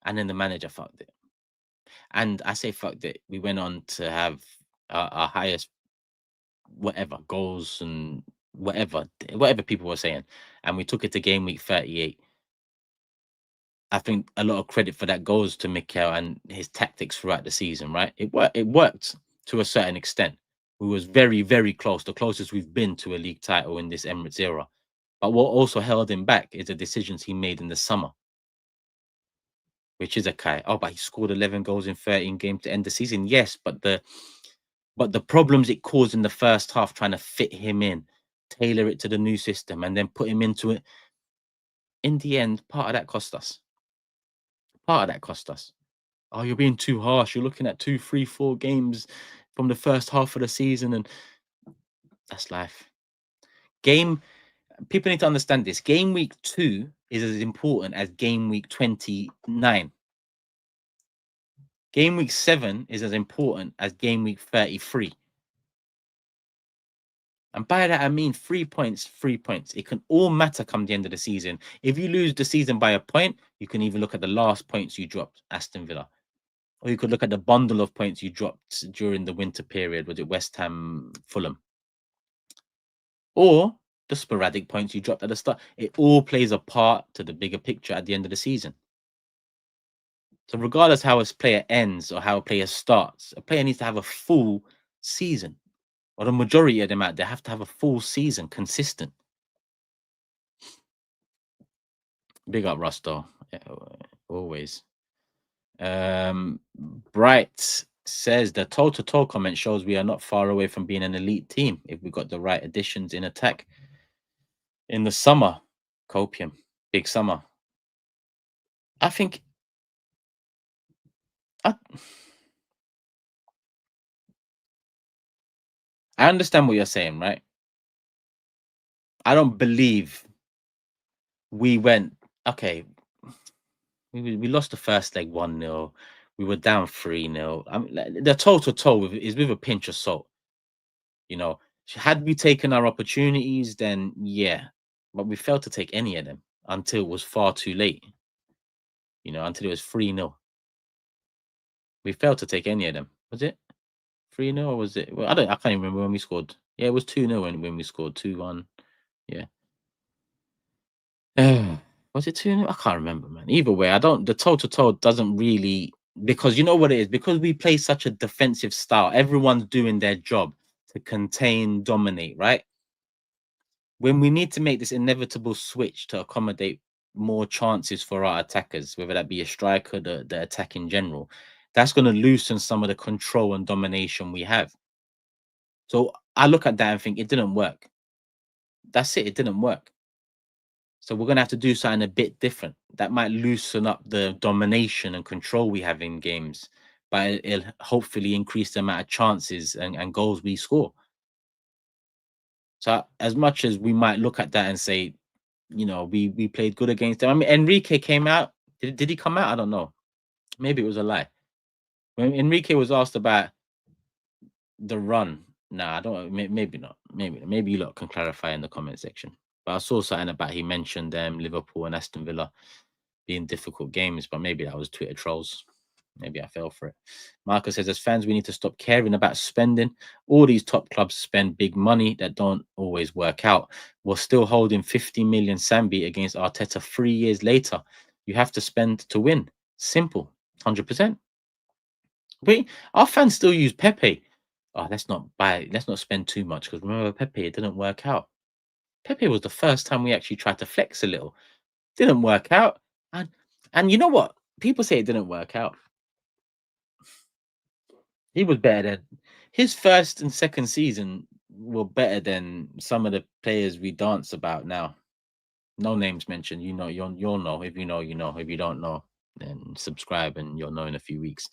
And then the manager fucked it. And I say fucked it. We went on to have our highest whatever goals and whatever people were saying, and we took it to game week 38. I think a lot of credit for that goes to Mikel and his tactics throughout the season, right? It worked to a certain extent. We was very, very close, the closest we've been to a league title in this Emirates era. But what also held him back is the decisions he made in the summer, which is a kai. Oh, but he scored 11 goals in 13 games to end the season. Yes, but the problems it caused in the first half, trying to fit him in, tailor it to the new system, and then put him into it. In the end, part of that cost us. Part of that cost us. Oh, you're being too harsh. You're looking at 2, 3, 4 games from the first half of the season, and that's life. People need to understand this. Game week 2 is as important as game week 29. Game week 7 is as important as game week 33. And by that, I mean 3 points, 3 points. It can all matter come the end of the season. If you lose the season by a point, you can even look at the last points you dropped, Aston Villa. Or you could look at the bundle of points you dropped during the winter period. Was it West Ham, Fulham? Or the sporadic points you dropped at the start. It all plays a part to the bigger picture at the end of the season. So regardless how a player ends or how a player starts, a player needs to have a full season. Or the majority of them out there have to have a full season, consistent. Big up Rusto, always. Bright says the toe-to-toe comment shows we are not far away from being an elite team if we got the right additions in attack. In the summer, copium, big summer. I think I understand what you're saying, right? I don't believe we went okay. We lost the first leg 1-0. We were down 3-0. I mean, the toe-to-toe is with a pinch of salt. You know, had we taken our opportunities, then yeah, but we failed to take any of them until it was far too late. You know, until it was 3-0. We failed to take any of them. Was it 3-0 or was it? Well, I can't even remember when we scored. Yeah, it was 2-0 when we scored 2-1. Yeah. Was it 2-0? I can't remember, man. Either way, the toe-to-toe doesn't really, because you know what it is? Because we play such a defensive style, everyone's doing their job to contain, dominate, right? When we need to make this inevitable switch to accommodate more chances for our attackers, whether that be a striker, the attack in general, that's going to loosen some of the control and domination we have. So I look at that and think it didn't work. That's it. It didn't work. So we're going to have to do something a bit different. That might loosen up the domination and control we have in games, but it'll hopefully increase the amount of chances and goals we score. So as much as we might look at that and say, you know, we played good against them. I mean, Enrique came out. Did he come out? I don't know. Maybe it was a lie. When Enrique was asked about the run, nah, I don't. Maybe not. Maybe you lot can clarify in the comment section. But I saw something about he mentioned Liverpool and Aston Villa being difficult games, but maybe that was Twitter trolls. Maybe I fell for it. Marcus says, as fans, we need to stop caring about spending. All these top clubs spend big money that don't always work out. We're still holding 50 million Sambi against Arteta 3 years later. You have to spend to win. Simple. 100%. Our fans still use Pepe. Oh, let's not spend too much, because remember Pepe, it didn't work out. Pepe was the first time we actually tried to flex a little. Didn't work out. And you know what? People say it didn't work out. He was better than his first and second season were better than some of the players we dance about now. No names mentioned. You know, you'll know. If you know, you know. If you don't know, then subscribe and you'll know in a few weeks.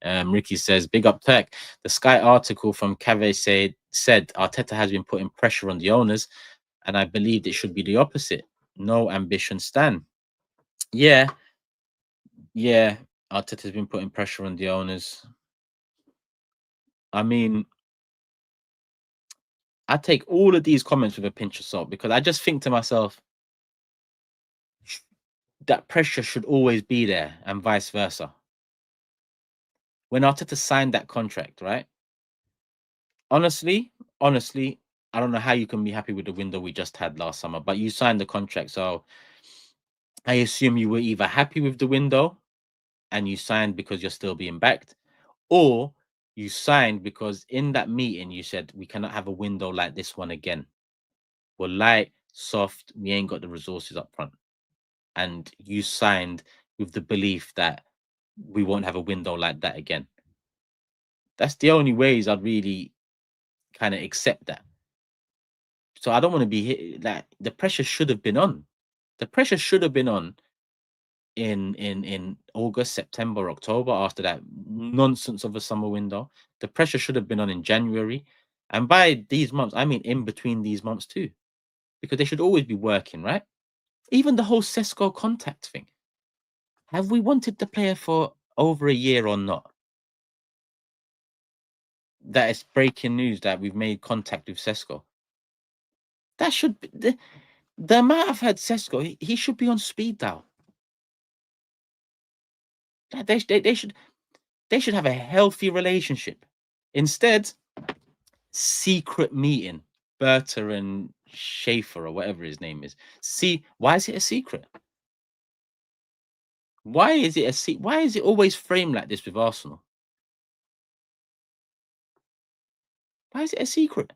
Ricky says, big up Tech. The Sky article from Cave said Arteta has been putting pressure on the owners, and I believed it should be the opposite. No ambition, Stan. Yeah. Arteta's been putting pressure on the owners. I mean, I take all of these comments with a pinch of salt because I just think to myself that pressure should always be there and vice versa. When Arteta signed that contract, right? Honestly, I don't know how you can be happy with the window we just had last summer, but you signed the contract. So I assume you were either happy with the window and you signed because you're still being backed, or you signed because in that meeting you said we cannot have a window like this one again. We're light, soft, we ain't got the resources up front. And you signed with the belief that we won't have a window like that again. That's the only ways I'd really kind of accept that. So I don't want to be hit like the pressure should have been on. The pressure should have been on in August, September, October after that nonsense of a summer window. The pressure should have been on in January. And by these months, I mean in between these months too. Because they should always be working, right? Even the whole SESKO contact thing. Have we wanted the player for over a year or not? That is breaking news that we've made contact with SESKO. That should be the amount I've heard SESKO, he should be on speed dial. Like they should have a healthy relationship. Instead, secret meeting, Berta and Schaefer or whatever his name is. See, why is it a secret? Why is it why is it always framed like this with Arsenal? Why is it a secret?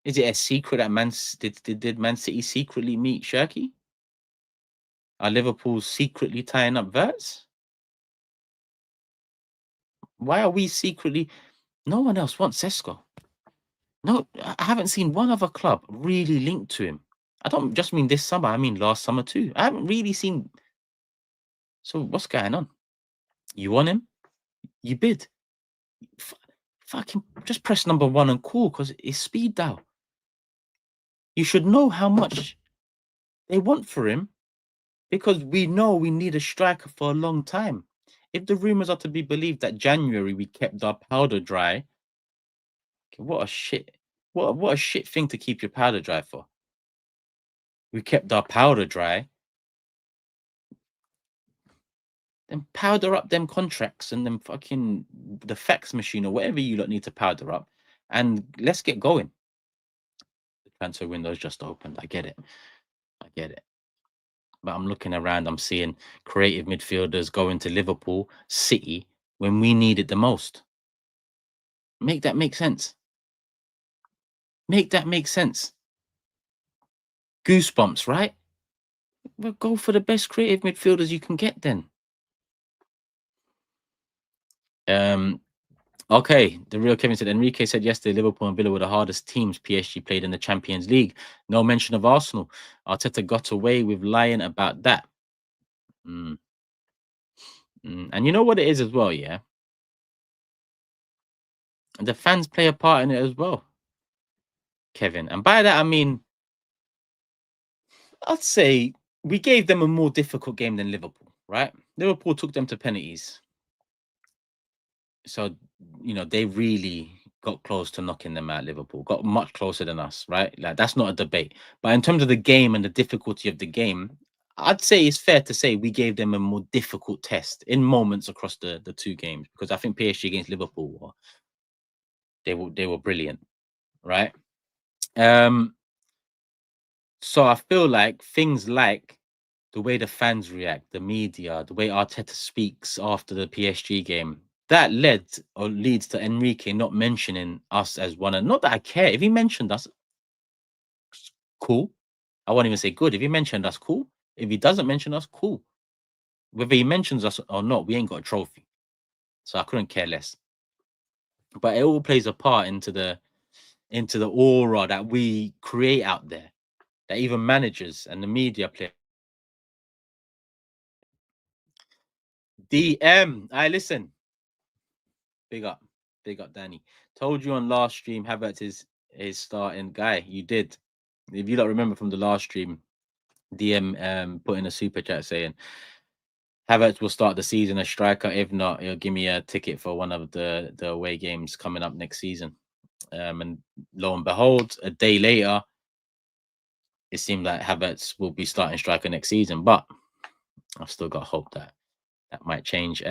Is it a secret that did Man City secretly meet Shirky? Are Liverpool secretly tying up Verts? Why are we secretly? No one else wants Sesko. No, I haven't seen one other club really linked to him. I don't just mean this summer, I mean last summer too. I haven't really seen. So what's going on? You want him? You bid. Fucking just press number one and call because it's speed dial. You should know how much they want for him because we know we need a striker for a long time. If the rumors are to be believed that January we kept our powder dry, what a shit. What a shit thing to keep your powder dry for. We kept our powder dry. Then powder up them contracts and then fucking the fax machine or whatever you lot need to powder up, and let's get going. The transfer window's just opened. I get it. I get it. But I'm looking around, I'm seeing creative midfielders going to Liverpool, City when we need it the most. Make that make sense. Make that make sense. Goosebumps, right? Well, go for the best creative midfielders you can get then. Okay, the real Kevin said Enrique said yesterday Liverpool and Villa were the hardest teams PSG played in the Champions League. No mention of Arsenal. Arteta got away with lying about that. And you know what it is as well, yeah? The fans play a part in it as well, Kevin. And by that, I mean, I'd say we gave them a more difficult game than Liverpool, right? Liverpool took them to penalties. So, they really got close to knocking them out. Liverpool got much closer than us, right? Like, that's not a debate. But in terms of the game and the difficulty of the game, I'd say it's fair to say we gave them a more difficult test in moments across the two games, because I think PSG against Liverpool, they were brilliant, right? So I feel like things like the way the fans react, the media, the way Arteta speaks after the PSG game, that led or leads to Enrique not mentioning us as one. And not that I care. If he mentioned us, cool. I won't even say good. If he mentioned us, cool. If he doesn't mention us, cool. Whether he mentions us or not, we ain't got a trophy. So I couldn't care less. But it all plays a part into the aura that we create out there, that even managers and the media play. I listen. Big up, Danny. Told you on last stream, Havertz is starting guy. You did. If you don't remember from the last stream, DM put in a super chat saying Havertz will start the season as striker. If not, he'll give me a ticket for one of the away games coming up next season. And lo and behold, a day later, it seemed like Havertz will be starting striker next season. But I've still got hope that that might change.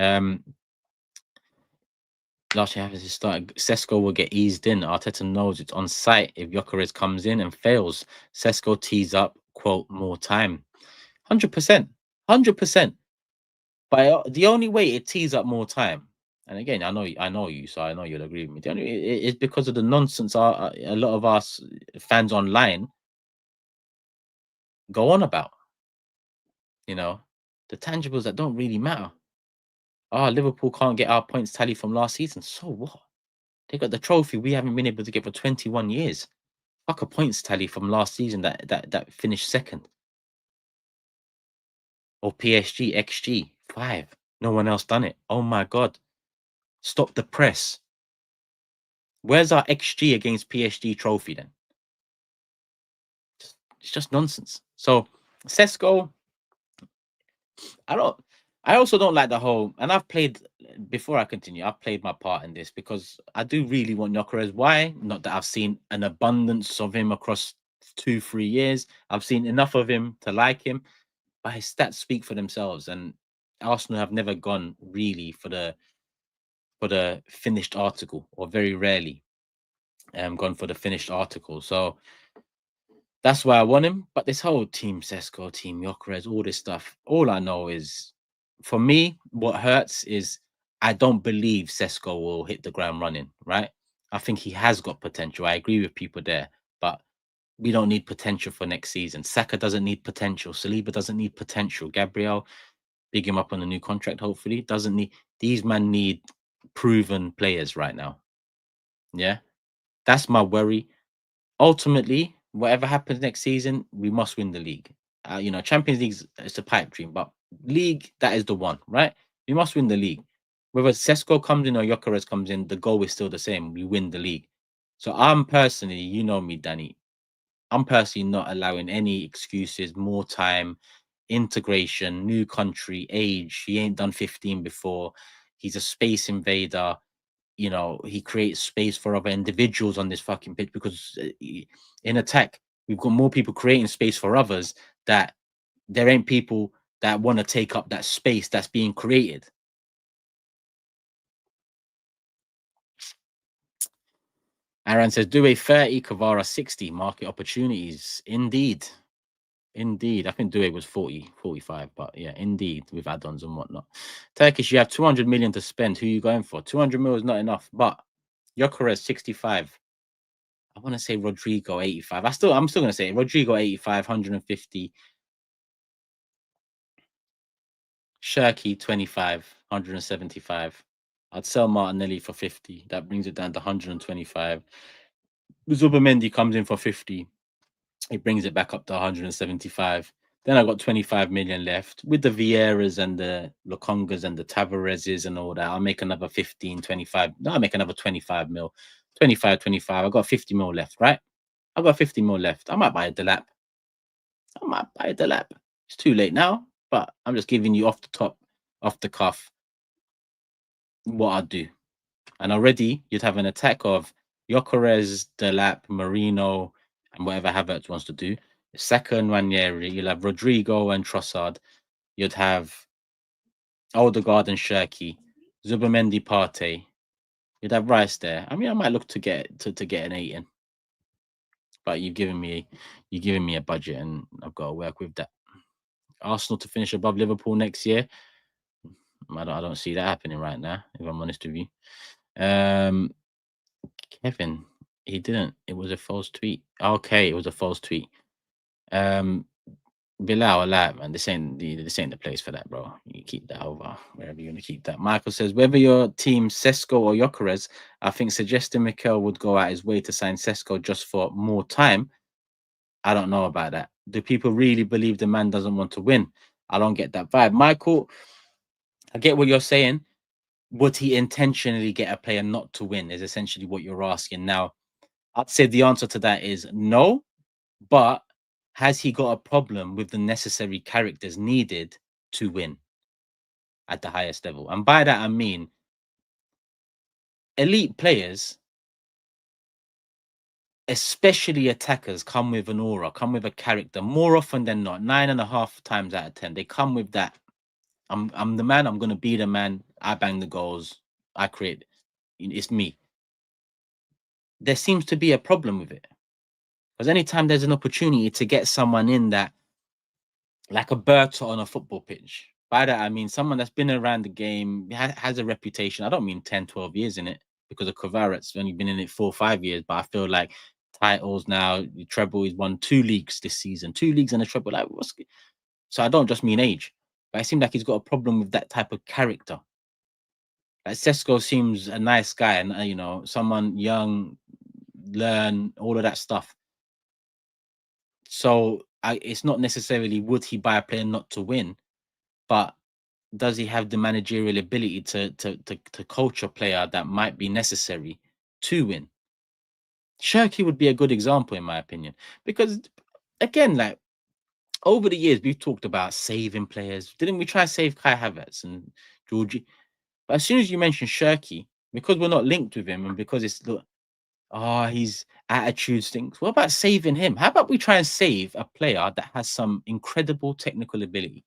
Last year, Havertz started. SESKO will get eased in. Arteta knows it's on site if Gyökeres comes in and fails. SESKO tees up, quote, more time. 100%. 100%. But the only way it tees up more time, and again, I know you, so I know you'll agree with me. The only it's because of the nonsense a lot of us fans online go on about. You know, the tangibles that don't really matter. Liverpool can't get our points tally from last season. So what? They got the trophy we haven't been able to get for 21 years. Fuck a points tally from last season that finished second. Or PSG XG 5. No one else done it. Oh my god. Stop the press. Where's our XG against PSG trophy then? It's just nonsense. So SESKO, I also don't like the whole, and I've played, before I continue, I've played my part in this because I do really want Gyökeres. Why? Not that I've seen an abundance of him across 2-3 years. I've seen enough of him to like him, but his stats speak for themselves. And Arsenal have never gone really for the finished article, or very rarely gone for the finished article. So that's why I want him. But this whole team SESKO, team Gyökeres, all this stuff, all I know is, for me, what hurts is I don't believe SESKO will hit the ground running, right? I think he has got potential. I agree with people there, but we don't need potential for next season. Saka doesn't need potential. Saliba doesn't need potential. Gabriel, big him up on a new contract, hopefully. Doesn't need, these men need proven players right now. Yeah. That's my worry. Ultimately, whatever happens next season, we must win the league. Champions League is a pipe dream, but league, that is the one, right? We must win the league. Whether SESKO comes in or Gyökeres comes in, the goal is still the same. We win the league. So I'm personally, you know me, Danny, I'm personally not allowing any excuses, more time, integration, new country, age. He ain't done 15 before. He's a space invader. He creates space for other individuals on this fucking pitch because in attack, we've got more people creating space for others, that there ain't people that want to take up that space that's being created. Aaron says, do a 30, Kavara 60, market opportunities. Indeed. Indeed. I think Due was 40, 45, but yeah, indeed, with add-ons and whatnot. Turkish, you have 200 million to spend. Who are you going for? 200 mil is not enough, but Gyökeres 65. I want to say Rodrigo 85. I'm still going to say Rodrigo 85, 150. Shirky 25, 175. I'd sell Martinelli for 50. That brings it down to 125. ZUBIMENDI comes in for 50. It brings it back up to 175. Then I got 25 million left with the Vieiras and the Lokongas and the Tavareses and all that. I'll make another 15, 25. No, I'll make another 25 mil. 25, 25. I got 50 mil left, right? I got 50 mil left. I might buy a Delap. It's too late now, but I'm just giving you off the top, off the cuff, what I'd do. And already you'd have an attack of Gyökeres, Delap, Marino, and whatever Havertz wants to do. Saka and Ranieri. You'll have Rodrigo and Trossard. You'd have Odegaard and Shirky, Zubimendi, Partey. You'd have Rice there. I mean, I might look to get an 8 in, but you've given me a budget, and I've got to work with that. Arsenal to finish above Liverpool next year. I don't see that happening right now, if I'm honest with you. Kevin, he didn't. It was a false tweet. Okay, it was a false tweet. Bilal, alive, man. This ain't the place for that, bro. You keep that over wherever you're gonna keep that. Michael says, whether your team SESKO or Gyökeres, I think suggesting Mikel would go out his way to sign SESKO just for more time. I don't know about that. Do people really believe the man doesn't want to win? I don't get that vibe. Michael, I get what you're saying. Would he intentionally get a player not to win is essentially what you're asking. Now, I'd say the answer to that is no, but has he got a problem with the necessary characters needed to win? at the highest level. And by that, I mean elite players, especially attackers, come with an aura, come with a character more often than not. 9.5 times out of 10, they come with that. I'm the man. I'm gonna be the man. I bang the goals. I create. It's me. There seems to be a problem with it because anytime there's an opportunity to get someone in that, like a Berto on a football pitch. By that I mean someone that's been around the game, has a reputation. I don't mean 10, 12 years in it, because of Kvara's only been in it 4 or 5 years. But I feel like titles now, the treble, he's won 2 leagues this season, 2 leagues and a treble. Like, so I don't just mean age, but it seems like he's got a problem with that type of character. Like Sesko seems a nice guy, and someone young, learn all of that stuff. So it's not necessarily would he buy a player not to win, but does he have the managerial ability to coach a player that might be necessary to win? Shirky would be a good example, in my opinion, because again, like over the years, we've talked about saving players. Didn't we try to save Kai Havertz and Georgie? But as soon as you mention Shirky, because we're not linked with him, and because it's his attitude stinks. What about saving him? How about we try and save a player that has some incredible technical ability,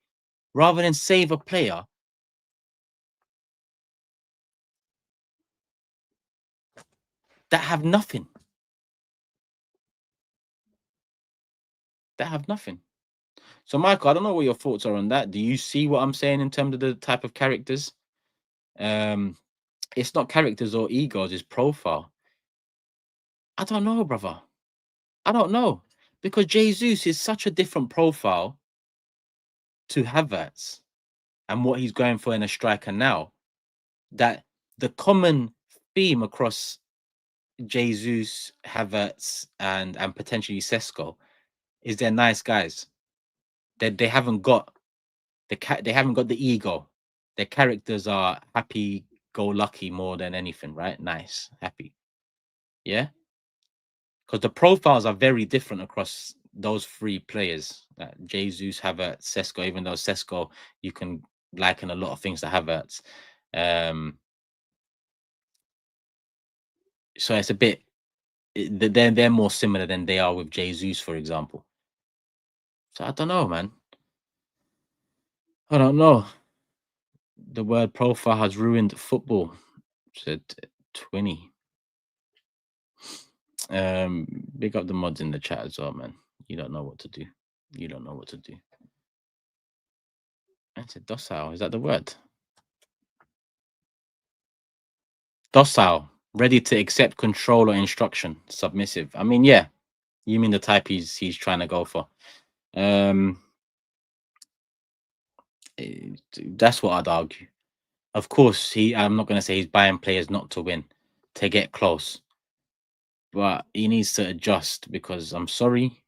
rather than save a player that have nothing? That have nothing. So, Michael, I don't know what your thoughts are on that. Do you see what I'm saying in terms of the type of characters? Um, it's not characters or egos, it's profile. I don't know, brother. I don't know. Because Jesus is such a different profile to Havertz and what he's going for in a striker now, that the common theme across Jesus, Havertz, and potentially Sesko is they're nice guys. They haven't got they haven't got the ego. Their characters are happy go lucky more than anything, right? Nice, happy. Yeah. Because the profiles are very different across those three players. Jesus, Havertz, Sesko, even though Sesko you can liken a lot of things to Havertz. So it's a bit they're more similar than they are with Jesus, for example. So I don't know, man. I don't know. The word profile has ruined football, said 20. Big up the mods in the chat as well, man. You don't know what to do. You don't know what to do. I said docile. Is that the word? Docile, ready to accept control or instruction. Submissive. I mean, yeah. You mean the type he's trying to go for. That's what I'd argue. Of course, I'm not going to say he's buying players not to win, to get close. But he needs to adjust, because I'm sorry,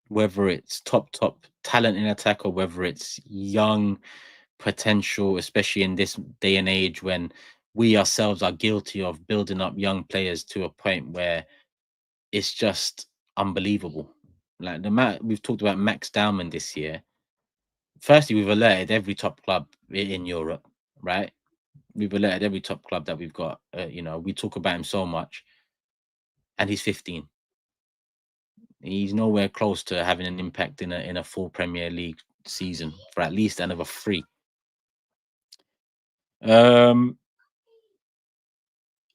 whether it's top talent in attack or whether it's young potential, especially in this day and age when we ourselves are guilty of building up young players to a point where it's just unbelievable. Like we've talked about Max Dowman this year. Firstly, we've alerted every top club in Europe, right? We've alerted every top club that we've got. We talk about him so much, and he's 15. He's nowhere close to having an impact in a full Premier League season for at least another 3. I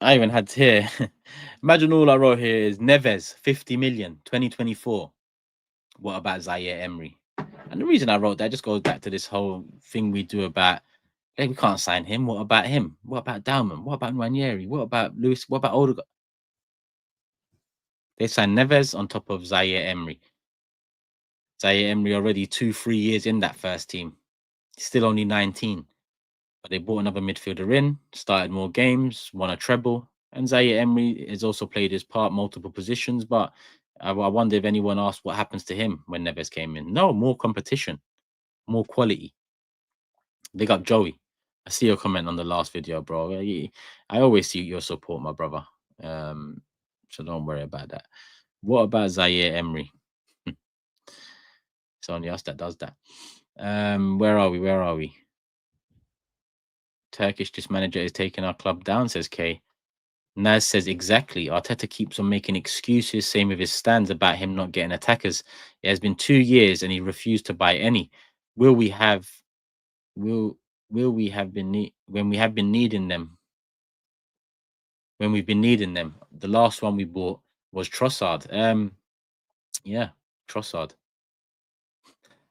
even had here. Imagine all I wrote here is Neves, 50 million, 2024. What about Zaire Emery? And the reason I wrote that just goes back to this whole thing we do about, hey, we can't sign him. What about him? What about Dauman? What about Nwaneri? What about Lewis? What about Odegaard? They signed Neves on top of Zaire Emery. Zaire Emery already 2-3 years in that first team. Still only 19. But they brought another midfielder in, started more games, won a treble. And Zaire Emery has also played his part, multiple positions. But I wonder if anyone asked what happens to him when Neves came in. No, more competition, more quality. Big up Joey. I see your comment on the last video, bro. I always see your support, my brother. So don't worry about that. What about Zaire Emery? It's only us that does that. Where are we? Turkish, this manager is taking our club down, says Kay. Naz says exactly. Arteta keeps on making excuses, same with his stands about him not getting attackers. It has been 2 years and he refused to buy any. Will we have will we have been when we have been needing them? When we've been needing them. The last one we bought was Trossard. Yeah, Trossard.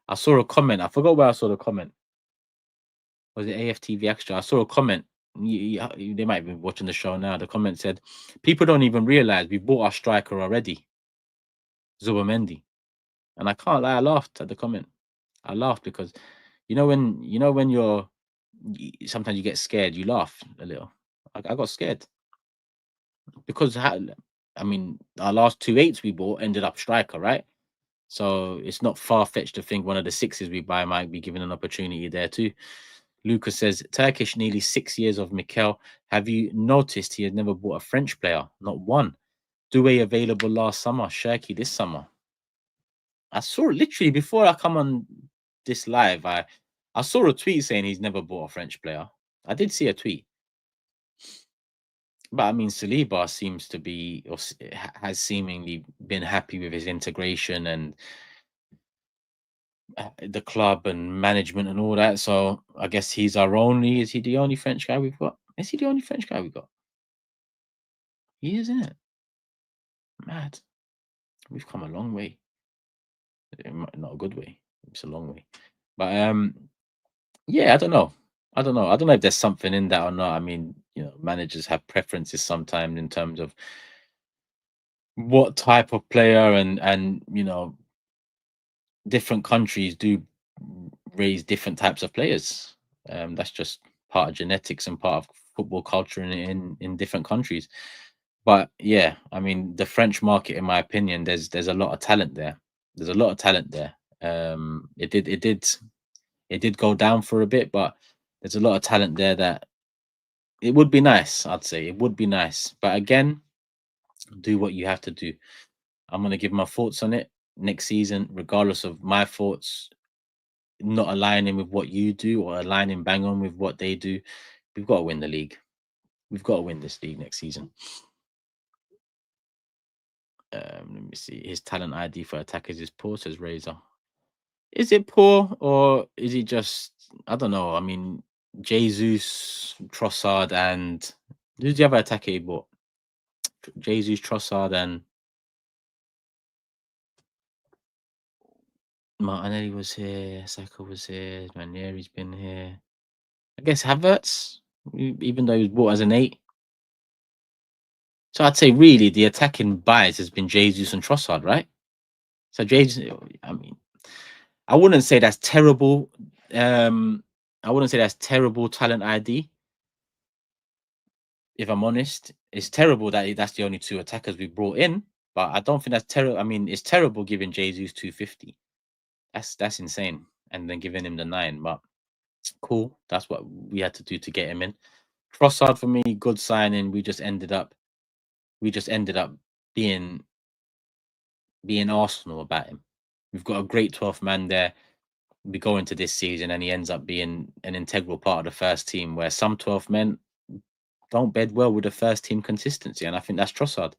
I saw a comment. I forgot where I saw the comment. Was it AFTV Extra? I saw a comment. They might be watching the show now. The comment said, "People don't even realize we bought our striker already, ZUBIMENDI." And I can't lie, I laughed at the comment. I laughed because when sometimes you get scared, you laugh a little. I got scared because I mean our last 2 8s we bought ended up striker, right? So it's not far fetched to think one of the sixes we buy might be given an opportunity there too. Lucas says Turkish nearly 6 years of Mikel. Have you noticed he has never bought a French player? Not one. Doué available last summer, Shirky this summer. I saw it literally before I come on this live. I saw a tweet saying he's never bought a French player. I did see a tweet, but I mean, Saliba seems to be or has seemingly been happy with his integration and the club and management and all that. So I guess he's our only. Is he the only French guy we've got? Is he the only French guy we've got? He is, isn't it? Mad. We've come a long way. Not a good way. It's a long way. But yeah, I don't know. I don't know. I don't know if there's something in that or not. I mean, managers have preferences sometimes in terms of what type of player and different countries do raise different types of players. That's just part of genetics and part of football culture in different countries. But yeah, I mean, the French market, in my opinion, there's a lot of talent there. There's a lot of talent there. It did go down for a bit, but there's a lot of talent there that it would be nice. I'd say it would be nice, but again, do what you have to do. I'm gonna give my thoughts on it next season, regardless of my thoughts not aligning with what you do or aligning bang on with what they do. We've got to win the league. We've got to win this league next season. Let me see. His talent ID for attackers is poor, says Razor. Is it poor or is it just I don't know? I mean, Jesus, Trossard, and who's the other attacker he bought? Jesus, Trossard, and Martinelli was here. Saka was here. Ranieri's been here. I guess Havertz, even though he was bought as an 8. So I'd say really the attacking bias has been Jesus and Trossard, right? So Jesus, I mean, I wouldn't say that's terrible. I wouldn't say that's terrible talent ID. If I'm honest, it's terrible that that's the only 2 attackers we brought in. But I don't think that's terrible. I mean, it's terrible giving Jesus 250. That's insane. And then giving him the 9. But cool. That's what we had to do to get him in. Trossard for me, good signing. We just ended up being Arsenal about him. We've got a great 12th man there. We go into this season and he ends up being an integral part of the first team, where some 12th men don't bed well with the first team consistency. And I think that's Trossard.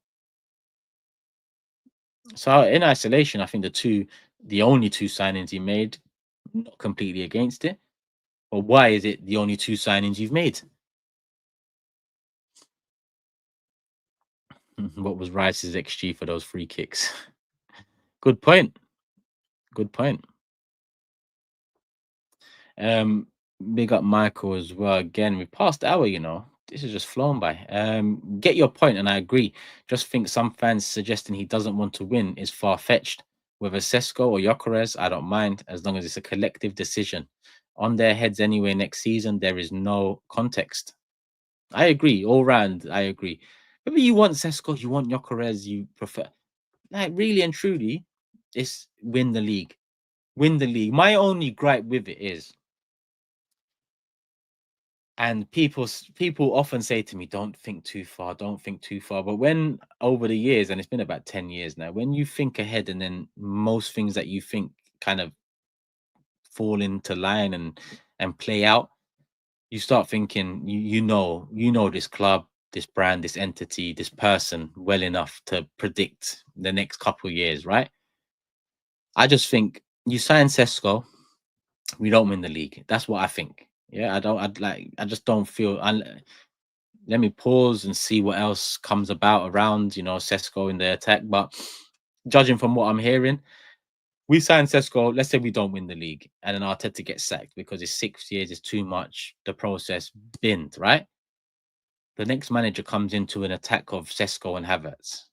So in isolation, I think the only 2 signings he made, not completely against it. But why is it the only 2 signings you've made? What was Rice's XG for those free kicks? Good point. Good point. Big up Michael as well. Again, we passed the hour, This is just flown by. Get your point, and I agree. Just think some fans suggesting he doesn't want to win is far-fetched. Whether SESKO or Gyökeres, I don't mind, as long as it's a collective decision. On their heads anyway next season, there is no context. I agree. All round, I agree. Maybe you want SESKO, you want Gyökeres, you prefer. Like, really and truly, it's win the league. Win the league. My only gripe with it is, and people often say to me, don't think too far, don't think too far. But when over the years, and it's been about 10 years now, when you think ahead and then most things that you think kind of fall into line and play out, you start thinking you know this club, this brand, this entity, this person well enough to predict the next couple of years, right? I just think you sign Sesko, we don't win the league. That's what I think. Yeah, I just don't feel. Let me pause and see what else comes about around, Sesko in the attack. But judging from what I'm hearing, we sign Sesko. Let's say we don't win the league, and then Arteta gets sacked because it's 6 years is too much. The process binned, right? The next manager comes into an attack of Sesko and Havertz.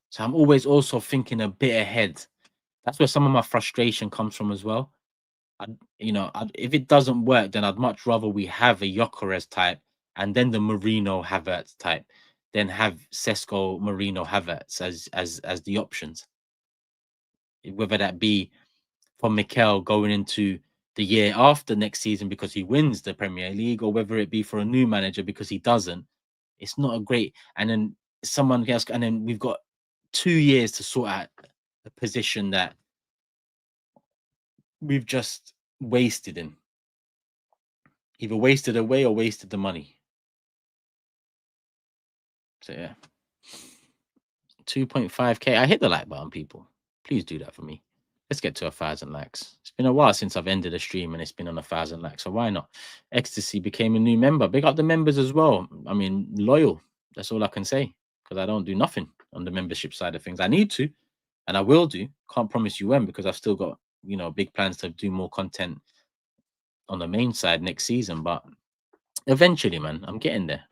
So I'm always also thinking a bit ahead. That's where some of my frustration comes from as well. If it doesn't work, then I'd much rather we have a Gyökeres type and then the Marino Havertz type, then have Sesko, Marino, Havertz as the options. Whether that be for Mikel going into the year after next season because he wins the Premier League, or whether it be for a new manager because he doesn't. It's not a great. And then someone else, and then we've got 2 years to sort out a position that we've just wasted in. Either wasted away or wasted the money. So yeah. 2.5k. I hit the like button, people. Please do that for me. Let's get to 1,000 likes. It's been a while since I've ended a stream and it's been on 1,000 likes. So why not? Ecstasy became a new member. Big up the members as well. I mean, loyal. That's all I can say. Because I don't do nothing on the membership side of things. I need to, and I will do. Can't promise you when, because I've still got, big plans to do more content on the main side next season. But eventually, man, I'm getting there.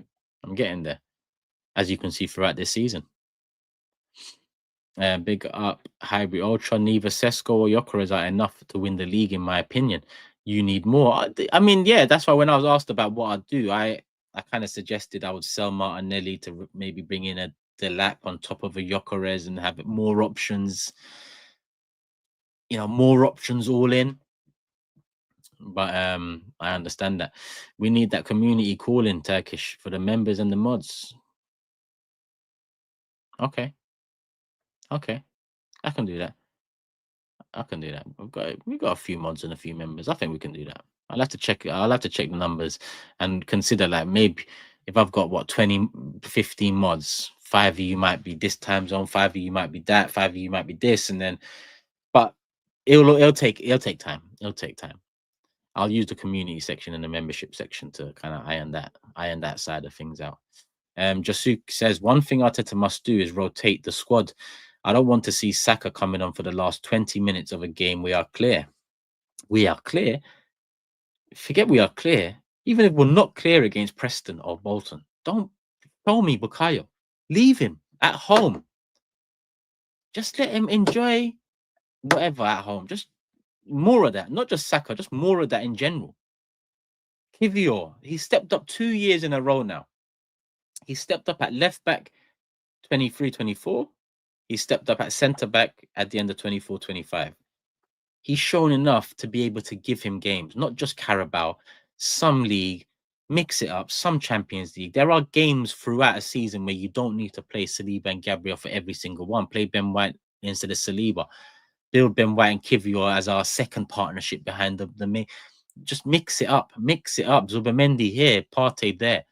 I'm getting there. As you can see throughout this season. Big up Hybrid Ultra. Neither Sesko or Gyökeres are enough to win the league, in my opinion. You need more. I mean, yeah, that's why when I was asked about what I'd do, I kind of suggested I would sell Martinelli to maybe bring in a Delap on top of a Gyökeres and have more options. More options all in. But I understand that we need that community call in Turkish for the members and the mods. Okay, I can do that. I can do that. We've got a few mods and a few members. I think we can do that. I'll have to check. I'll have to check the numbers and consider, like, maybe if I've got 20, 15 mods, 5 of you might be this time zone, 5 of you might be that, 5 of you might be this, and then. But it'll take time. It'll take time. I'll use the community section and the membership section to kind of iron that side of things out. Jasuk says one thing Arteta must do is rotate the squad. I don't want to see Saka coming on for the last 20 minutes of a game. We are clear. We are clear. Forget we are clear. Even if we're not clear against Preston or Bolton, don't tell me Bukayo. Leave him at home. Just let him enjoy whatever at home. Just more of that. Not just Saka, just more of that in general. Kivior, he stepped up 2 years in a row now. He stepped up at left back 23-24. He stepped up at centre back at the end of 24-25. He's shown enough to be able to give him games, not just Carabao, some league, mix it up, some Champions League. There are games throughout a season where you don't need to play Saliba and Gabriel for every single one. Play Ben White instead of Saliba. Build Ben White and Kivior as our second partnership behind the main. Just mix it up. Mix it up. Zubimendi here, Partey there.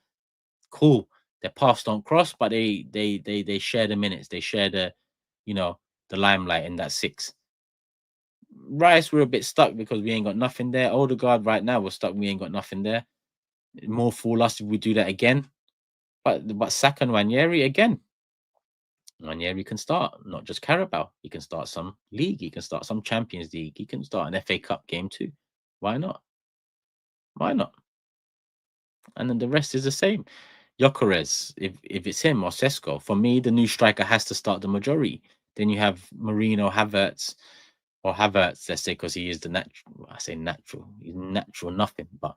Cool. Their paths don't cross, but they share the minutes. They share the limelight in that six. Rice, we're a bit stuck because we ain't got nothing there. Odegaard right now, we're stuck. We ain't got nothing there. More fool us if we do that again. But Saka and Ranieri again. Ranieri can start, not just Carabao. He can start some league. He can start some Champions League. He can start an FA Cup game too. Why not? Why not? And then the rest is the same. Gyökeres, if it's him or Sesko, for me, the new striker has to start the majority. Then you have Marino, Havertz, let's say, because he is the natural. I say natural. He's natural nothing, but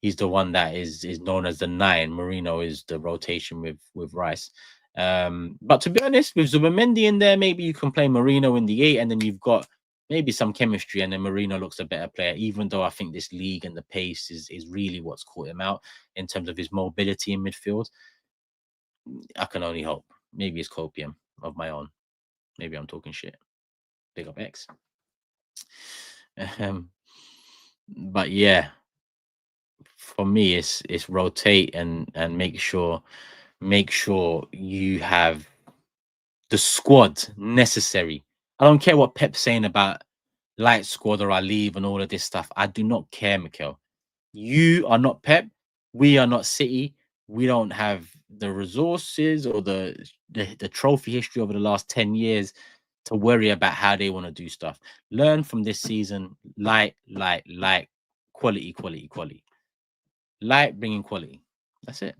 he's the one that is known as the 9. Marino is the rotation with Rice. But to be honest, with Zubimendi in there, maybe you can play Marino in the 8, and then you've got maybe some chemistry, and then Marino looks a better player, even though I think this league and the pace is really what's caught him out in terms of his mobility in midfield. I can only hope. Maybe it's copium of my own. Maybe I'm talking shit. Big up X. But yeah, for me, it's rotate and make sure you have the squad necessary. I don't care what Pep's saying about light squad or I leave and all of this stuff. I do not care, Mikel. You are not Pep. We are not City. We don't have the resources or the trophy history over the last 10 years to worry about how they want to do stuff. Learn from this season. Light, quality, quality, quality. Light bringing quality. That's it.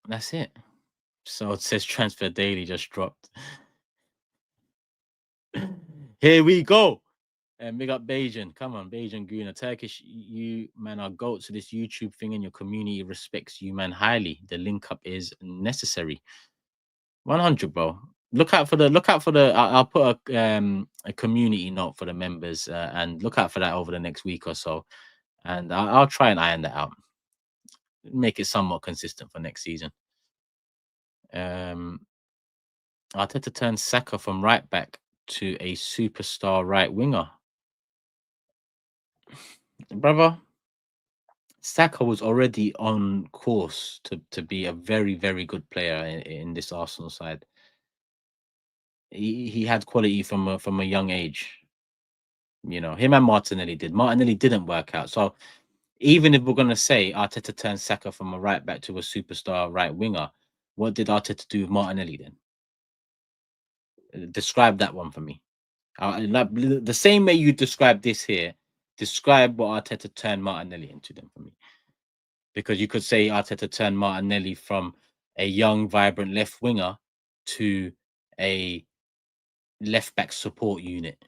That's it. So it says Transfer Daily just dropped. Here we go. And big up Bajan. Come on, Bajan Guna. Turkish, you man are goats to this YouTube thing, and your community respects you, man, highly. The link up is necessary. 100, bro. Look out for the. I'll put a community note for the members, and look out for that over the next week or so, and I'll try and iron that out. Make it somewhat consistent for next season. Arteta turns Saka from right back to a superstar right winger. Brother, Saka was already on course to be a very, very good player in this Arsenal side. He had quality from a young age. You know, him and Martinelli did. Martinelli didn't work out. So even if we're gonna say Arteta turned Saka from a right back to a superstar right winger, what did Arteta do with Martinelli then? Describe that one for me. Like the same way you describe this here, describe what Arteta turned Martinelli into then for me. Because you could say Arteta turned Martinelli from a young, vibrant left winger to a left back support unit.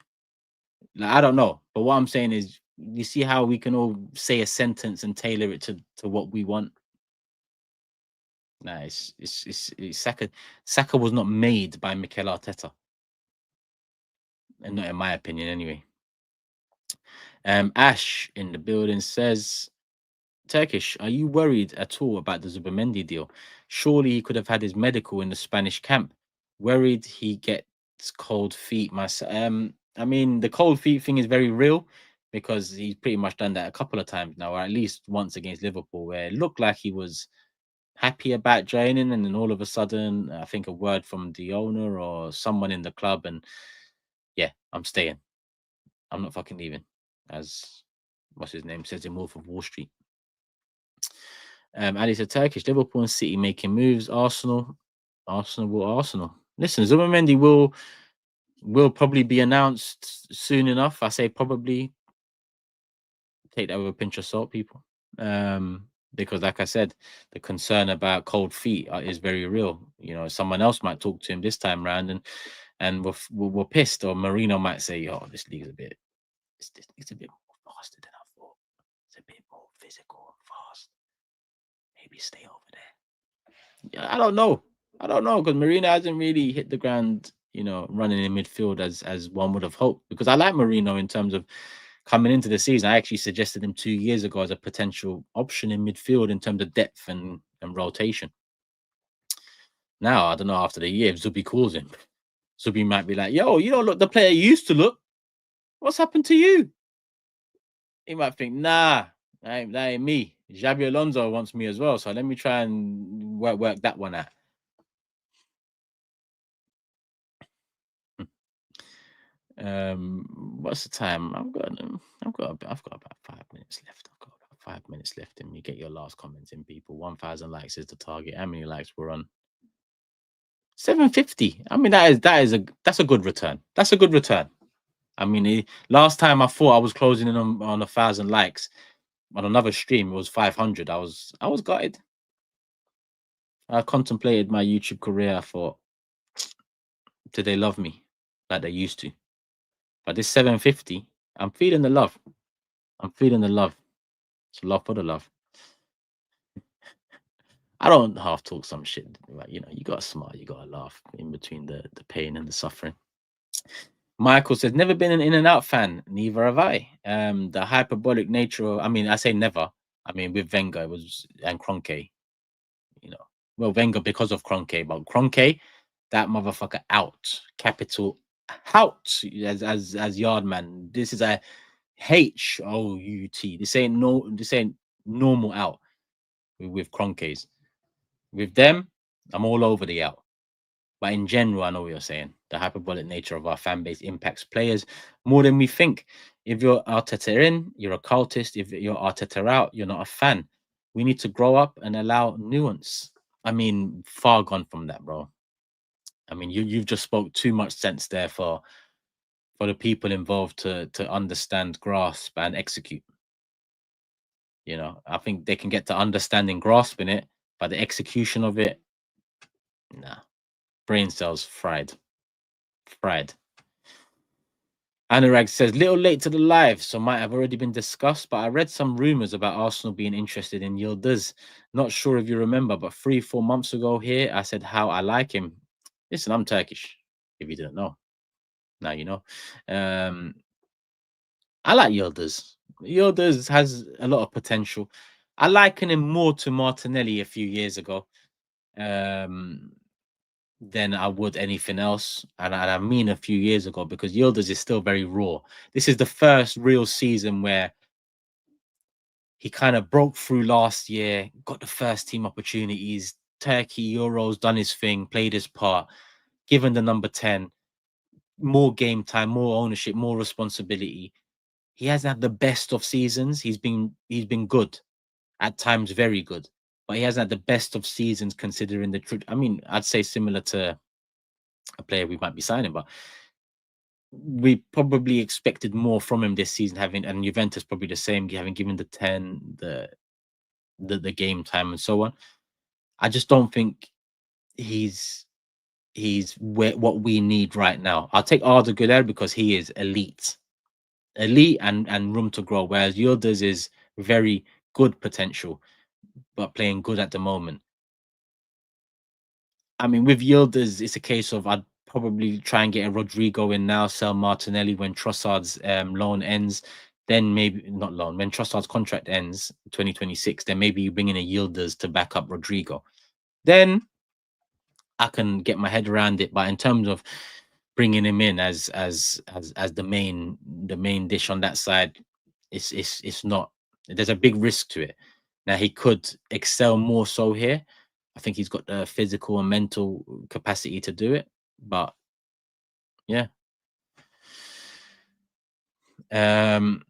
Like, I don't know, but what I'm saying is, you see how we can all say a sentence and tailor it to what we want. Nah, it's Saka. Saka was not made by Mikel Arteta, and not in my opinion, anyway. Ash in the building says, Turkish, are you worried at all about the ZUBIMENDI deal? Surely he could have had his medical in the Spanish camp. Worried he gets cold feet. I mean, the cold feet thing is very real because he's pretty much done that a couple of times now, or at least once against Liverpool, where it looked like he was happy about joining, and then all of a sudden, I think a word from the owner or someone in the club, and yeah, I'm staying. I'm not fucking leaving, as what's his name says in Wolf of Wall Street. Ali said Turkish, Liverpool and City making moves. Arsenal. Listen, Zubimendi will probably be announced soon enough. I say probably. Take that with a pinch of salt, people. Because like I said, the concern about cold feet is very real. You know, someone else might talk to him this time round, and we're pissed, or Marino might say, "Oh, this league is a bit, it's a bit more faster than I thought. It's a bit more physical and fast. Maybe stay over there." Yeah, I don't know because Marino hasn't really hit the ground, you know, running in midfield as one would have hoped. Because I like Marino in terms of coming into the season. I actually suggested him 2 years ago as a potential option in midfield in terms of depth and rotation. Now, I don't know, after the year, if Zubi calls him, Zubi might be like, yo, you don't look the player you used to look. What's happened to you? He might think, nah, that ain't me. Xabi Alonso wants me as well, so let me try and work that one out. What's the time? I've got about 5 minutes left. I've got about 5 minutes left, and you get your last comments in, people. 1,000 likes is the target. How many likes we're on? 750. I mean, that's a good return. That's a good return. I mean, last time I thought I was closing in on 1,000 likes on another stream, it was 500. I was gutted. I contemplated my YouTube career. I thought, do they love me like they used to? But this 750, I'm feeling the love. I'm feeling the love. It's love for the love. I don't half talk some shit. Like, you know, you gotta smile, you gotta laugh in between the pain and the suffering. Michael says, never been an in and out fan. Neither have I. The hyperbolic nature of, I mean, I say never. I mean, with Wenger and Kroenke, you know. Well, Wenger because of Kroenke, but Kroenke, that motherfucker out. Capital out as Yardman. This is a H-O-U-T. This ain't normal out with Cronkies. With them, I'm all over the out. But in general, I know what you're saying. The hyperbolic nature of our fan base impacts players more than we think. If you're Arteta in, you're a cultist. If you're Arteta out, you're not a fan. We need to grow up and allow nuance. I mean, far gone from that, bro. I mean, you've just spoke too much sense there for the people involved to understand, grasp, and execute. You know, I think they can get to understanding, grasping it, but the execution of it, nah. Brain cells fried. Anurag says, little late to the live, so might have already been discussed, but I read some rumors about Arsenal being interested in Yildiz. Not sure if you remember, but 3-4 months ago here, I said how I like him. Listen, I'm Turkish, if you didn't know. Now you know. I like Yildiz. Yildiz has a lot of potential. I liken him more to Martinelli a few years ago. Than I would anything else. And I mean a few years ago, because Yildiz is still very raw. This is the first real season where he kind of broke through last year, got the first team opportunities, Turkey, Euros, done his thing, played his part, given the number 10, more game time, more ownership, more responsibility. He hasn't had the best of seasons. He's been good, at times very good, but he hasn't had the best of seasons considering the truth. I mean, I'd say similar to a player we might be signing, but we probably expected more from him this season, and Juventus probably the same, having given the 10, the game time and so on. I just don't think he's what we need right now. I'll take Arda Güler because he is elite and room to grow, whereas Yildiz is very good potential, but playing good at the moment. I mean, with Yildiz, it's a case of I'd probably try and get a Rodrigo in now, sell Martinelli when Trossard's loan ends. Then maybe not loan, when Trossard's contract ends 2026, then maybe you bring in a Yildiz to back up Rodrigo. Then I can get my head around it. But in terms of bringing him in as the main dish on that side, it's not. There's a big risk to it. Now he could excel more so here. I think he's got the physical and mental capacity to do it. But yeah. Man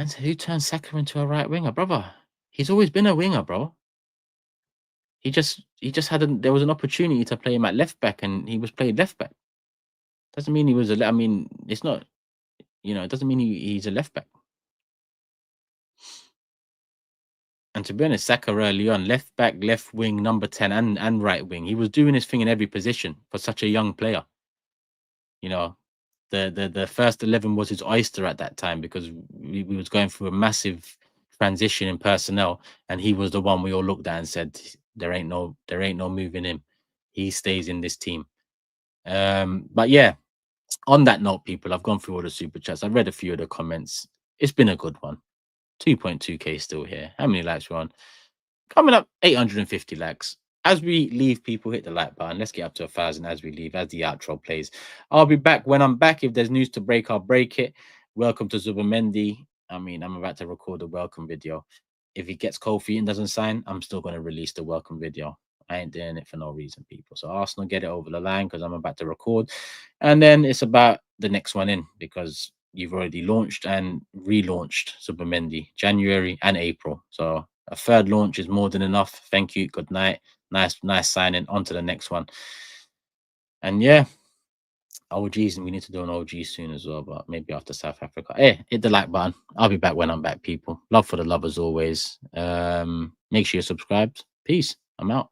said, who turned Saka into a right winger, brother? He's always been a winger, bro. He just had there was an opportunity to play him at left back, and he was played left back. Doesn't mean he was I mean, it's not, it doesn't mean he's a left back. And to be honest, Saka early on, left back, left wing, number 10, and right wing. He was doing his thing in every position for such a young player. The first 11 was his oyster at that time, because we was going through a massive transition in personnel, and he was the one we all looked at and said, there ain't no moving him. He stays in this team. But yeah, on that note, people, I've gone through all the super chats. I've read a few of the comments. It's been a good one. 2.2k still here. How many likes we're on? Coming up 850 likes. As we leave, people, hit the like button. Let's get up to 1,000 as we leave, as the outro plays. I'll be back when I'm back. If there's news to break, I'll break it. Welcome to ZUBIMENDI. I mean, I'm about to record a welcome video. If he gets cold feet and doesn't sign, I'm still going to release the welcome video. I ain't doing it for no reason, people. So Arsenal, get it over the line, because I'm about to record. And then it's about the next one in, because you've already launched and relaunched ZUBIMENDI January and April. So a third launch is more than enough. Thank you. Good night. Nice signing. On to the next one. And yeah, OGs, and we need to do an OG soon as well, but maybe after South Africa. Hey, hit the like button. I'll be back when I'm back, people. Love for the love as always. Make sure you're subscribed. Peace. I'm out.